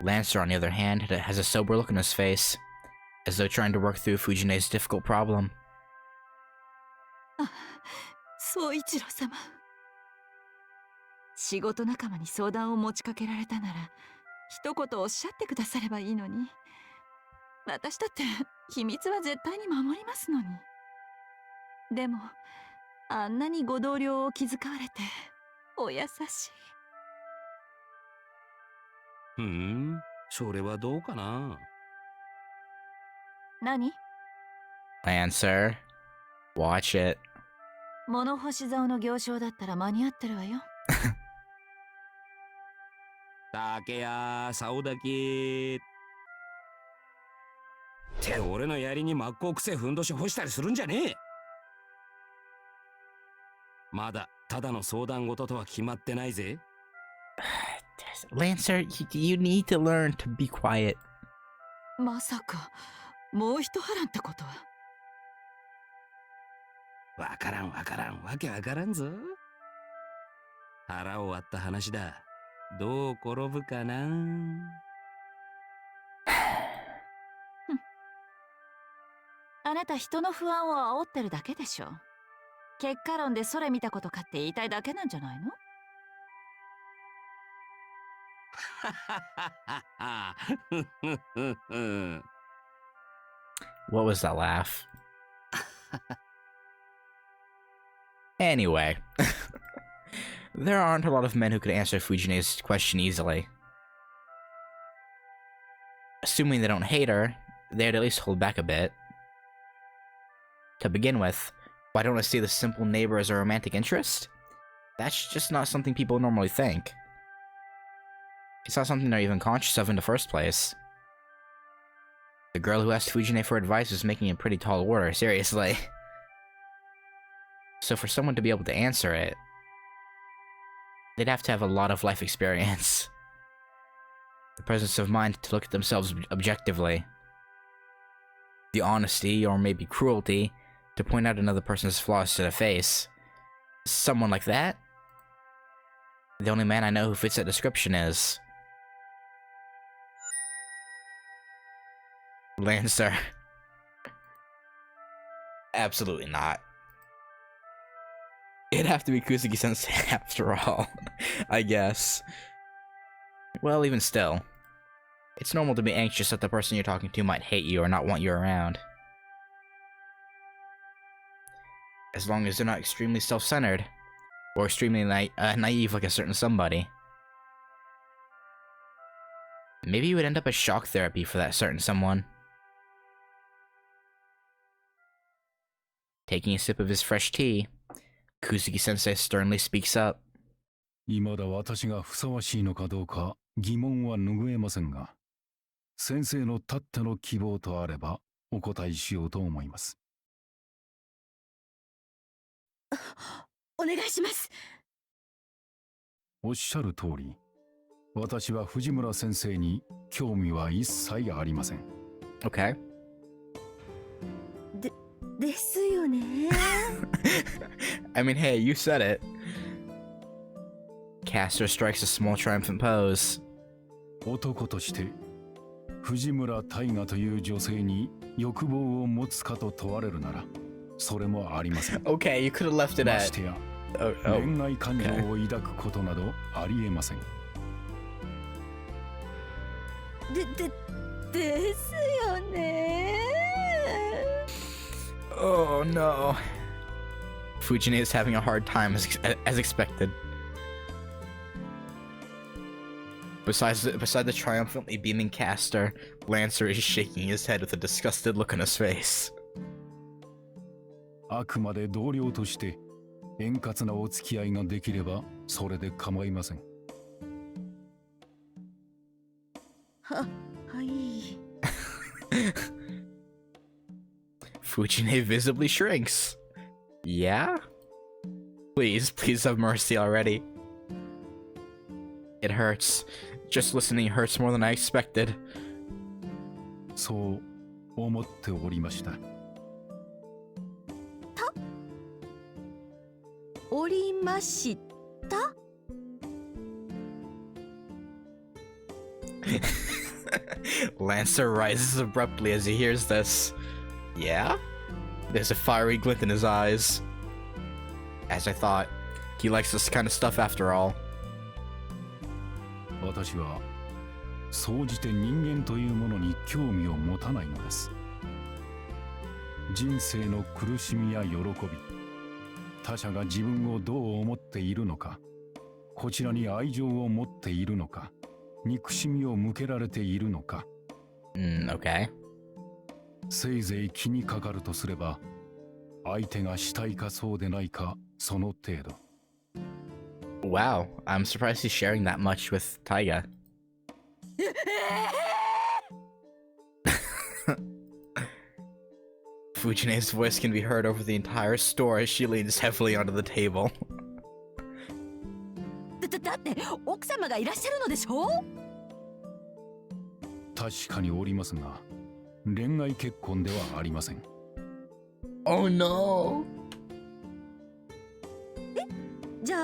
Lancer, on the other hand, has a sober look on his face, as though trying to work through Fujine's difficult problem. 総一郎様、仕事仲間に相談を持ちかけられたなら一言おっしゃってくださればいいのに。私だって秘密は絶対に守りますのに。でもあんなにご同僚を気遣われてお優しい。それはどうかな。何？ Lancer, watch it. 物干し竿の行商だったら間に合ってるわよ。竹や竿だけって俺の槍に真っ向くせえふんどし干したりするんじゃねえ。まだただの相談事とは決まってないぜ。Lancer, you need to learn to be quiet. まさかもう一波乱ってことは。わからんわからんわけわからんぞ。腹を割った話だ。どう転ぶかな。あなた人の不安を煽ってるだけでしょ。結果論でそれ見たことかって言いたいだけなんじゃないの？What was that laugh? Anyway, there aren't a lot of men who could answer Fujine's question easily. Assuming they don't hate her, they'd at least hold back a bit. To begin with, why don't I see the simple neighbor as a romantic interest? That's just not something people normally think. It's not something they're even conscious of in the first place. The girl who asked Fujine for advice was making a pretty tall order, seriously. So for someone to be able to answer it, they'd have to have a lot of life experience. The presence of mind to look at themselves objectively. The honesty, or maybe cruelty, to point out another person's flaws to the face. Someone like that? The only man I know who fits that description is... Lancer. Absolutely not. It'd have to be Kuzuki-sensei after all, I guess. Well, even still, it's normal to be anxious that the person you're talking to might hate you or not want you around. As long as they're not extremely self-centered, or extremely naive like a certain somebody. Maybe you would end up as shock therapy for that certain someone. Taking a sip of his fresh tea, Kuzuki-sensei sternly speaks up. 未だ私がふさわしいのかどうか疑問は拭えませんが、先生のたっての希望とあればお答えしようと思います。お願いします。おっしゃる通り、私は藤村先生に興味は一切ありません。Okay. ですよね。I mean, hey, you said it. Caster strikes a small triumphant pose. 男として藤村大河という女性に欲望を持つかと問われるなら、それもありません。Okay, you could have left it ま at... してや、 Oh, 恋愛感情を抱くことなどありえません。ですよね。Oh no. Fujine is having a hard time as expected. Beside the triumphantly beaming caster, Lancer is shaking his head with a disgusted look on his face. あくまで同僚として円滑なお付き合いができればそれで構いません。はい。Fujine visibly shrinks. Yeah? Please have mercy already. It hurts. Just listening hurts more than I expected. そう思っておりました。おりました。Lancer rises abruptly as he hears this. Yeah? There's a fiery glint in his eyes. As I thought, he likes this kind of stuff after all. 私は総じて人間というものに興味を持たないのです。人生の苦しみや喜び、他者が自分をどう思っているのか、こちらに愛情を持っているのか、憎しみを向けられているのか、Okay. せいぜい気にかかるとすれば、相手がしたいかそうでないか、その程度。Wow, I'm surprised he's sharing that much with Taiga. Fujine's voice can be heard over the entire store as she leans heavily onto the table. だって奥様がいらっしゃるのでしょ。確かにおりますが、恋愛結婚ではありません。Oh no! じゃ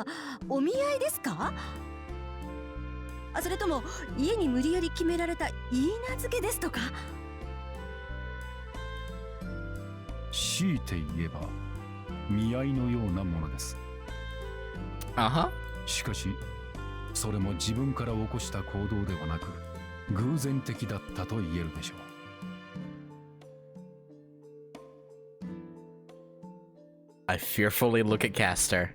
あお見合いですか？あ、それとも家に無理やり決められた言い名付けですとか？強いて言えば見合いのようなものです。Uh-huh. しかしそれも自分から起こした行動ではなく偶然的だったと言えるでしょう。I fearfully look at Caster.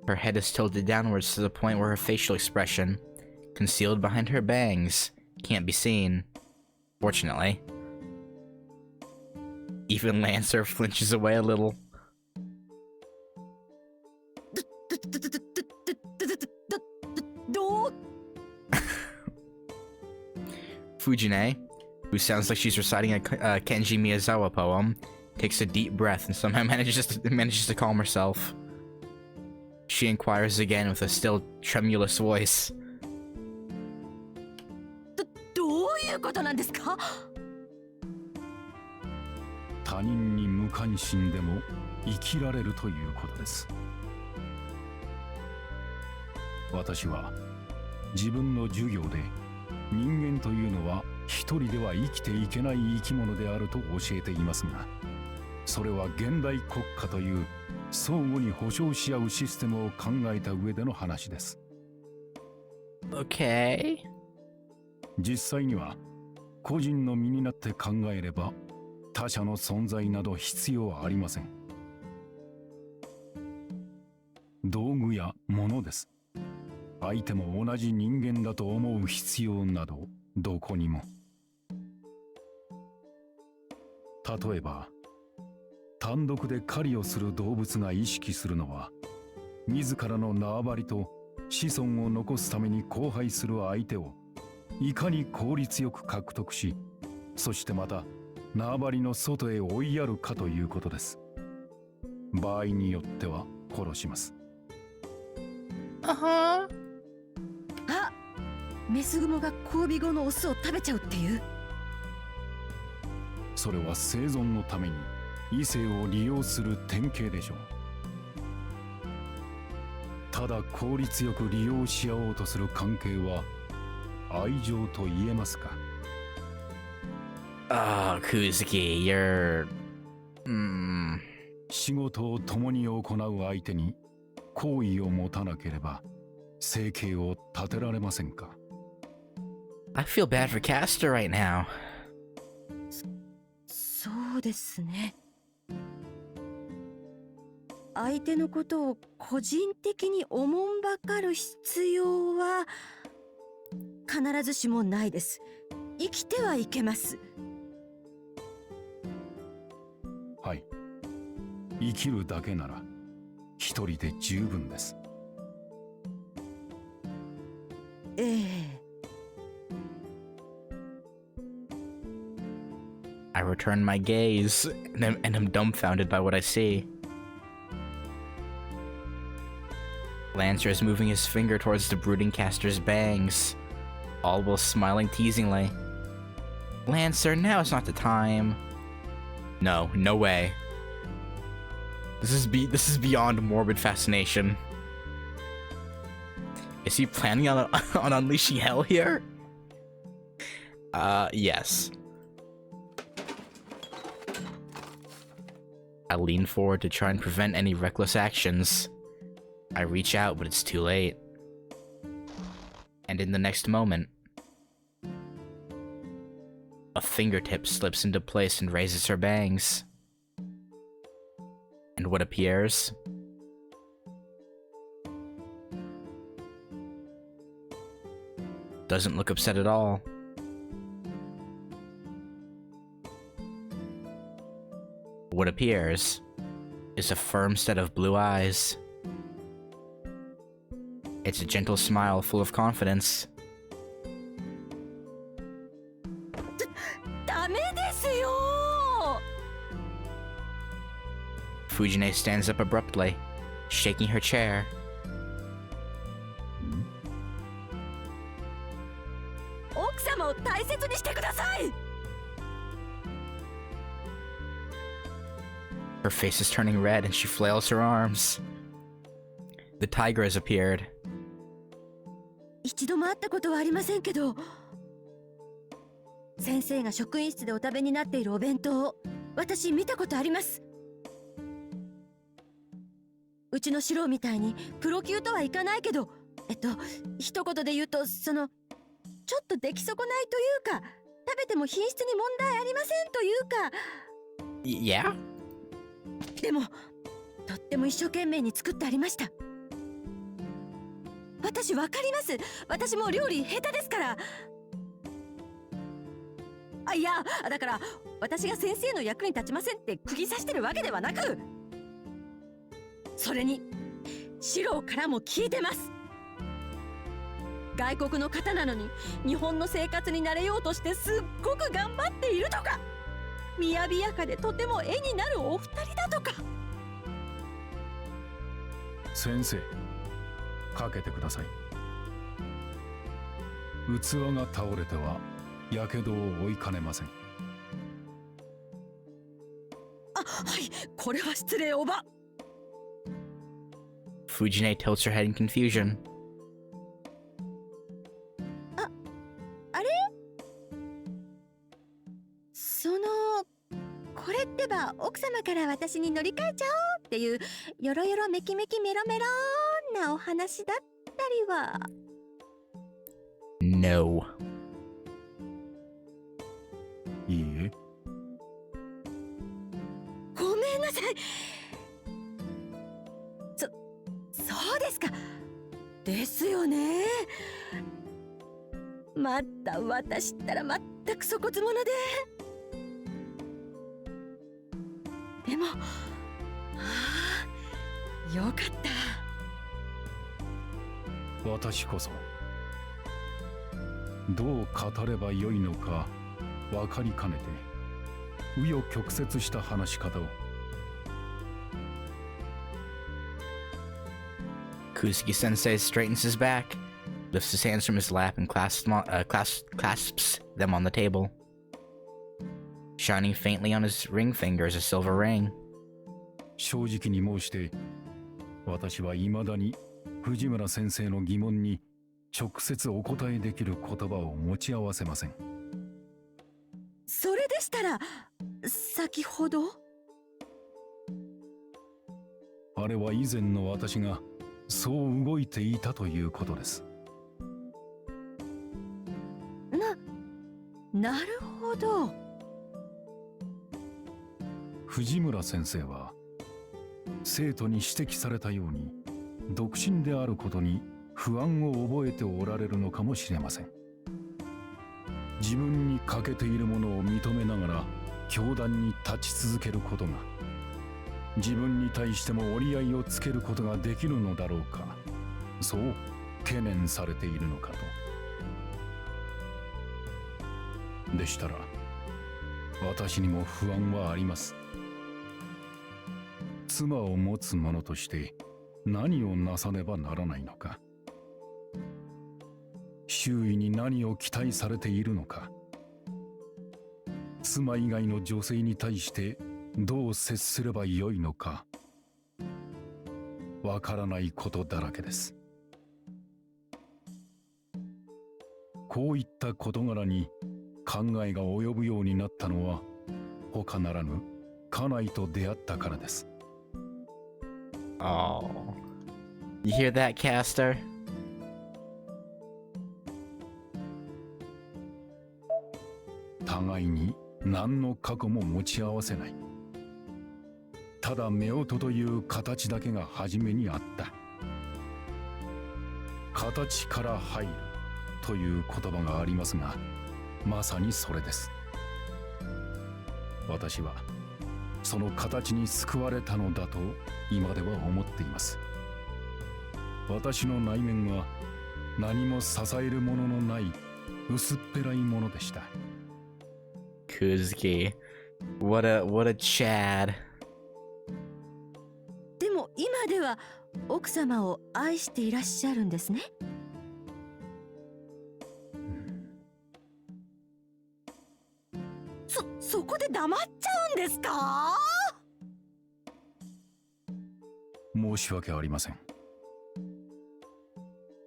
Her head is tilted downwards to the point where her facial expression, concealed behind her bangs, can't be seen. Fortunately. Even Lancer flinches away a little. Fujine, who sounds like she's reciting a Kenji Miyazawa poem, takes a deep breath and somehow manages to calm herself. She inquires again with a still tremulous voice. どういうことなんですか？他人に無関心でも生きられるということです。私は自分の授業で人間というのは一人では生きていけない生き物であると教えていますが、それは現代国家という相互に保障し合うシステムを考えた上での話です。Okay. 実際には個人の身になって考えれば他者の存在など必要はありません。道具や物です。相手も同じ人間だと思う必要などどこにも。例えば単独で狩りをする動物が意識するのは自らの縄張りと子孫を残すために交配する相手をいかに効率よく獲得し、そしてまた縄張りの外へ追いやるかということです。場合によっては殺します。Uh-huh. あ、メスグモが交尾後のオスを食べちゃうっていう。それは生存のために異性を利用する典型でしょう。ただ効率よく利用し合おうとする関係は愛情と言えますか？ Oh, Kuzuki, you're... 仕事を共に行う相手に好意を持たなければ生計を立てられませんか？ I feel bad for Caster right now. そうですね。相手のことを個人的におもんばかる必要は必ずしもないです。生きてはいけます。はい。生きるだけなら一人で十分です。ええ。I return my gaze and am dumbfounded by what I see. Lancer is moving his finger towards the brooding Caster's bangs, all while smiling teasingly. Lancer, now is not the time. No, no way. This is beyond morbid fascination. Is he planning on on unleashing hell here? Yes. I lean forward to try and prevent any reckless actions. I reach out, but it's too late. And in the next moment, a fingertip slips into place and raises her bangs. And what appears? Doesn't look upset at all. What appears is a firm set of blue eyes. It's a gentle smile full of confidence. ダメですよ。 Fujine stands up abruptly, shaking her chair. 奥様を大切にしてください。 Her face is turning red and she flails her arms. The tiger has appeared. 一度も会ったことはありませんけど、先生が職員室でお食べになっているお弁当を私見たことあります。うちの四郎みたいにプロ級とはいかないけど、一言で言うとちょっと出来損ないというか、食べても品質に問題ありませんというか。Yeah? でもとっても一生懸命に作ってありました。私わかります。私も料理下手ですから。いや、だから私が先生の役に立ちませんって釘刺してるわけではなく、それに四郎からも聞いてます。外国の方なのに日本の生活に慣れようとしてすっごく頑張っているとか、雅やかでとても絵になるお二人だとか。先生、かけてください。器が倒れてはやけどを負いかねません。はい、これは失礼おば。 Fujine tilts her head in confusion. あれ、これってば奥様から私に乗り換えちゃおうっていうよろよろめきめきメロメローなお話だったりは。 No. いいえ。ごめんなさい。そうですか。ですよね。また私ったら全く粗骨者で。でも、よかった。私こそどう語ればよいのか分かりかねて、紆余曲折した話し方を。Kuzuki sensei straightens his back, lifts his hands from his lap and clasps them on the table. Shining faintly on his ring finger is a silver ring. 正直に申して、私は未だに藤村先生の疑問に直接お答えできる言葉を持ち合わせません。それでしたら、先ほどあれは以前の私がそう動いていたということです。なるほど。藤村先生は生徒に指摘されたように独身であることに不安を覚えておられるのかもしれません。自分に欠けているものを認めながら教壇に立ち続けることが自分に対しても折り合いをつけることができるのだろうか、そう懸念されているのかと。でしたら私にも不安はあります。妻を持つ者として何をなさねばならないのか、周囲に何を期待されているのか、妻以外の女性に対してどう接すればよいのか、わからないことだらけです。こういった事柄に考えが及ぶようになったのは他ならぬ家内と出会ったからです。Oh. You hear that, Caster? 互いに何の過去も持ち合わせない。ただ夫婦という形だけが初めにあった。形から入るという言葉がありますが、まさにそれです。私はその形に救われたのだと今では思っています。私の内面は何も支えるもののない薄っぺらいものでした。Kuzuki. What a Chad. でも今では奥様を愛していらっしゃるんですね。そこで黙っちゃうんですか？申し訳ありません。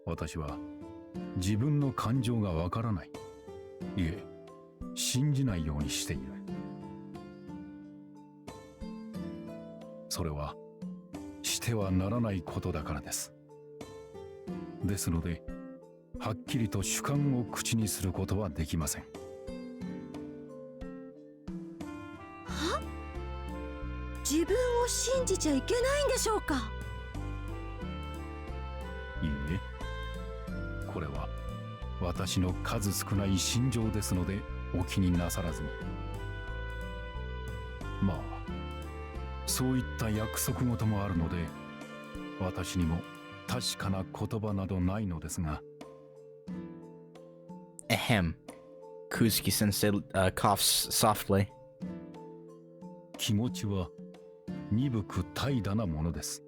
私は自分の感情がわからない、いえ信じないようにしている。それはしてはならないことだからです。ですのではっきりと主観を口にすることはできません。自分を信じちゃいけないんでしょうか？いいえ、これは私の数少ない心情ですのでお気になさらずに。まあそういった約束事もあるので私にも確かな言葉などないのですが。Ahem. Kuzuki sensei coughs softly. 気持ちは鈍く怠惰なものです。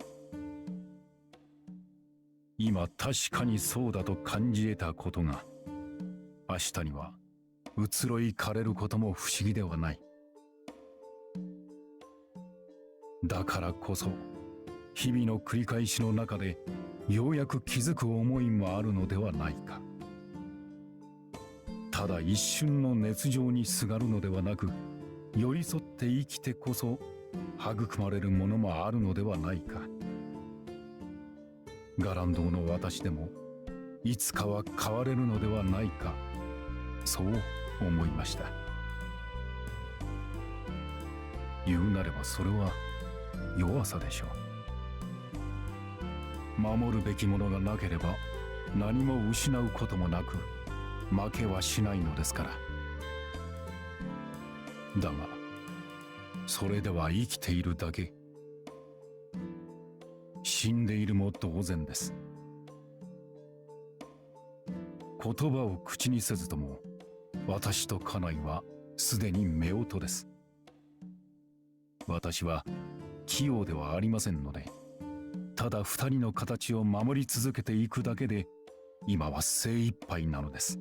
今確かにそうだと感じ得たことが明日には移ろいかれることも不思議ではない。だからこそ日々の繰り返しの中でようやく気づく思いもあるのではないか。ただ一瞬の熱情にすがるのではなく、寄り添って生きてこそ育まれるものもあるのではないか。ガランドの私でもいつかは変われるのではないか、そう思いました。言うなればそれは弱さでしょう。守るべきものがなければ何も失うこともなく負けはしないのですから。だがそれでは生きているだけ、死んでいるも同然です。言葉を口にせずとも私と家内はすでに夫婦です。私は器用ではありませんので、ただ二人の形を守り続けていくだけで今は精一杯なのです。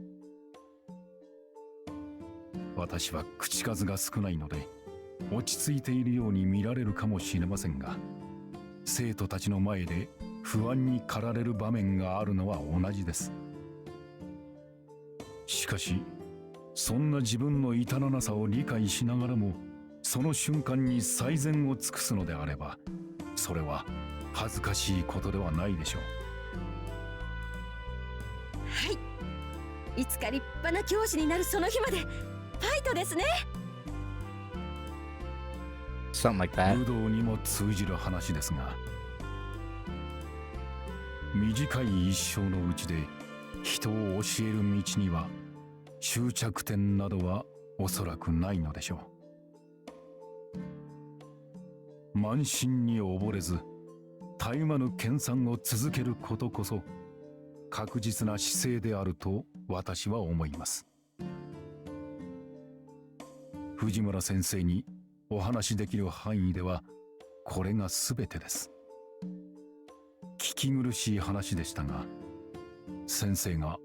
私は口数が少ないので落ち着いているように見られるかもしれませんが、生徒たちの前で不安に駆られる場面があるのは同じです。しかしそんな自分の至らなさを理解しながらも、その瞬間に最善を尽くすのであれば、それは恥ずかしいことではないでしょう。はい、いつか立派な教師になるその日までファイトですね。Something like that. 武道にも通じる話ですが、短い一生のうちで人を教える道には終着点などはおそらくないのでしょう。慢心に溺れず絶え間ぬ研鑽を続けることこそ確実な姿勢であると私は思います。藤村先生にお話しできる範囲ではこれが全てです。聞き苦しい話でしたが、先生が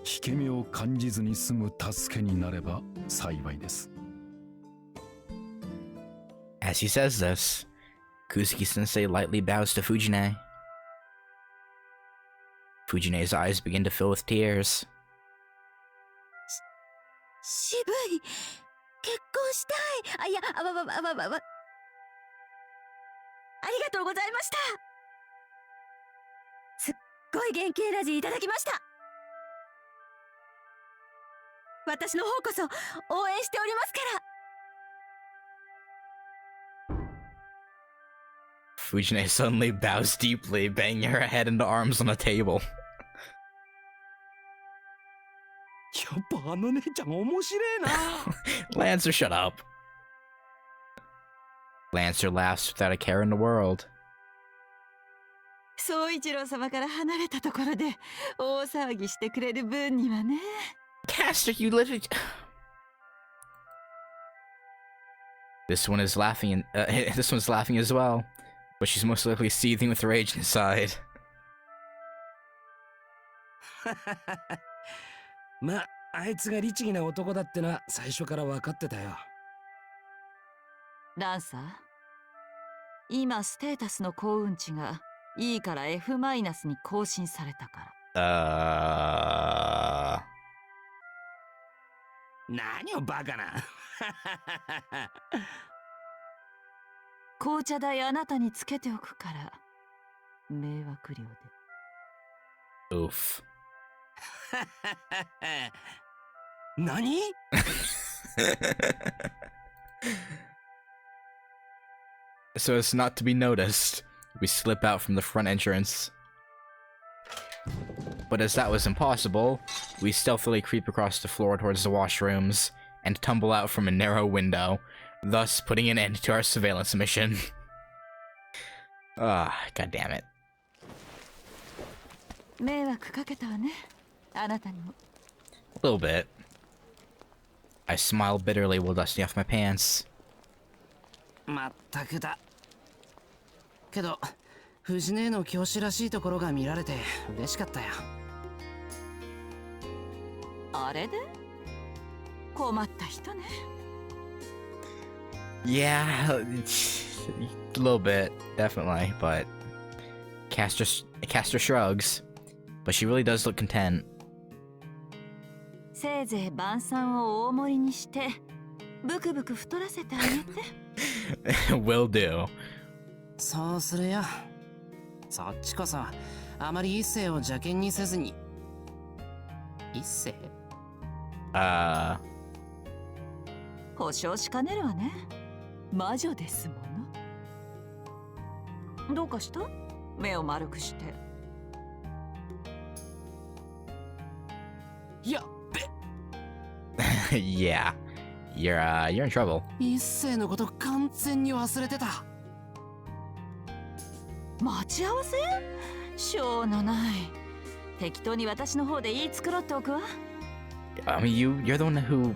引け目を感じずに済む助けになれば幸いです。As he says this, Kuzuki-sensei lightly bows to Fujine. Fujine's eyes begin to fill with tears. 渋い、結婚したい。あ、いや、ありがとうございました。すっごい元気エナジーいただきました。私の方こそ応援しておりますから。Fujine suddenly bows deeply, banging her head into arms on a table. やっぱあの姉ちゃん面白えな。Lancer, shut up. Lancer laughs without a care in the world. 総一郎様から離れたところで大騒ぎしてくれる分にはね。Caster, you literally... This one is laughing, this one's laughing as well, but she's most likely seething with rage inside. ま、あいつが律儀な男だってのは最初から分かってたよ。ランサー、今ステータスの幸運値が E から F マイナスに更新されたから。何をバカな。紅茶代あなたにつけておくから迷惑料で。Oof. 何So as not to be noticed, we slip out from the front entrance. But as that was impossible, we stealthily creep across the floor towards the washrooms and tumble out from a narrow window, thus putting an end to our surveillance mission. Ah, god damn it. 迷惑かけたわね、あなたにも。A little bit. I smile bitterly while dusting off my pants. まったくだ。けど藤姉の教師らしいところが見られて嬉しかったよ。あれで困った人ね。Yeah, a little bit, definitely, but Caster shrugs, but she really does look content. せいぜい晩餐を大盛りにしてブクブク太らせてあげて。Will do. そうするよ。そっちこそあまり一世を邪険にせずに。一世？保証しかねるわね。魔女ですもの。どうかした？目を丸くして。やっべ。Yeah, you're in trouble. 一世のこと完全に忘れてた。待ち合わせ？しょうのない。適当に私の方で言い繕っておくわ。I mean, you're the one who...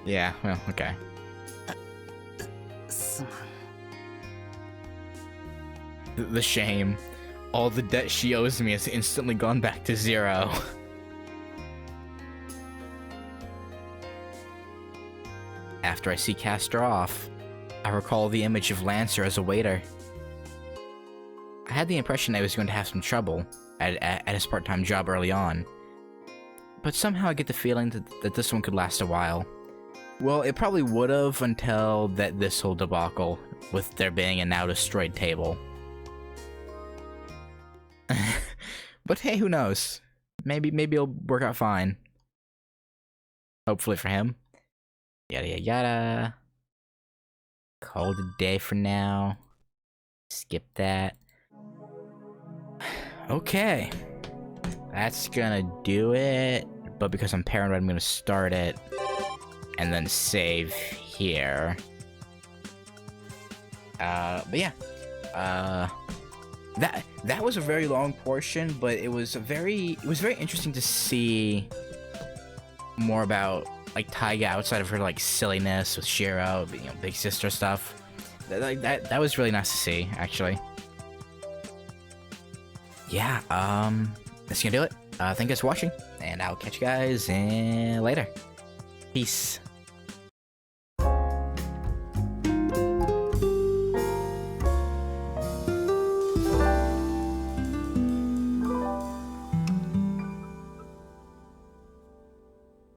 Yeah, well, okay. すまん。The shame. All the debt she owes me has instantly gone back to 0. After I see Castor off, I recall the image of Lancer as a waiter. I had the impression I was going to have some trouble at his part-time job early on, but somehow I get the feeling that this one could last a while. Well, it probably would have until this whole debacle, with there being a now destroyed table. But hey, who knows? Maybe it'll work out fine. Hopefully for him. Yada yada yada. Call it a day for now. Skip that. Okay. That's gonna do it. But because I'm paranoid, I'm gonna start it. And then save here. But yeah. That was a very long portion, but it was very interesting to see more about like Taiga outside of her like silliness with Shiro, you know, big sister stuff. That was really nice to see, actually. Yeah, that's gonna do it. Thank you guys for watching, and I'll catch you guys later. Peace.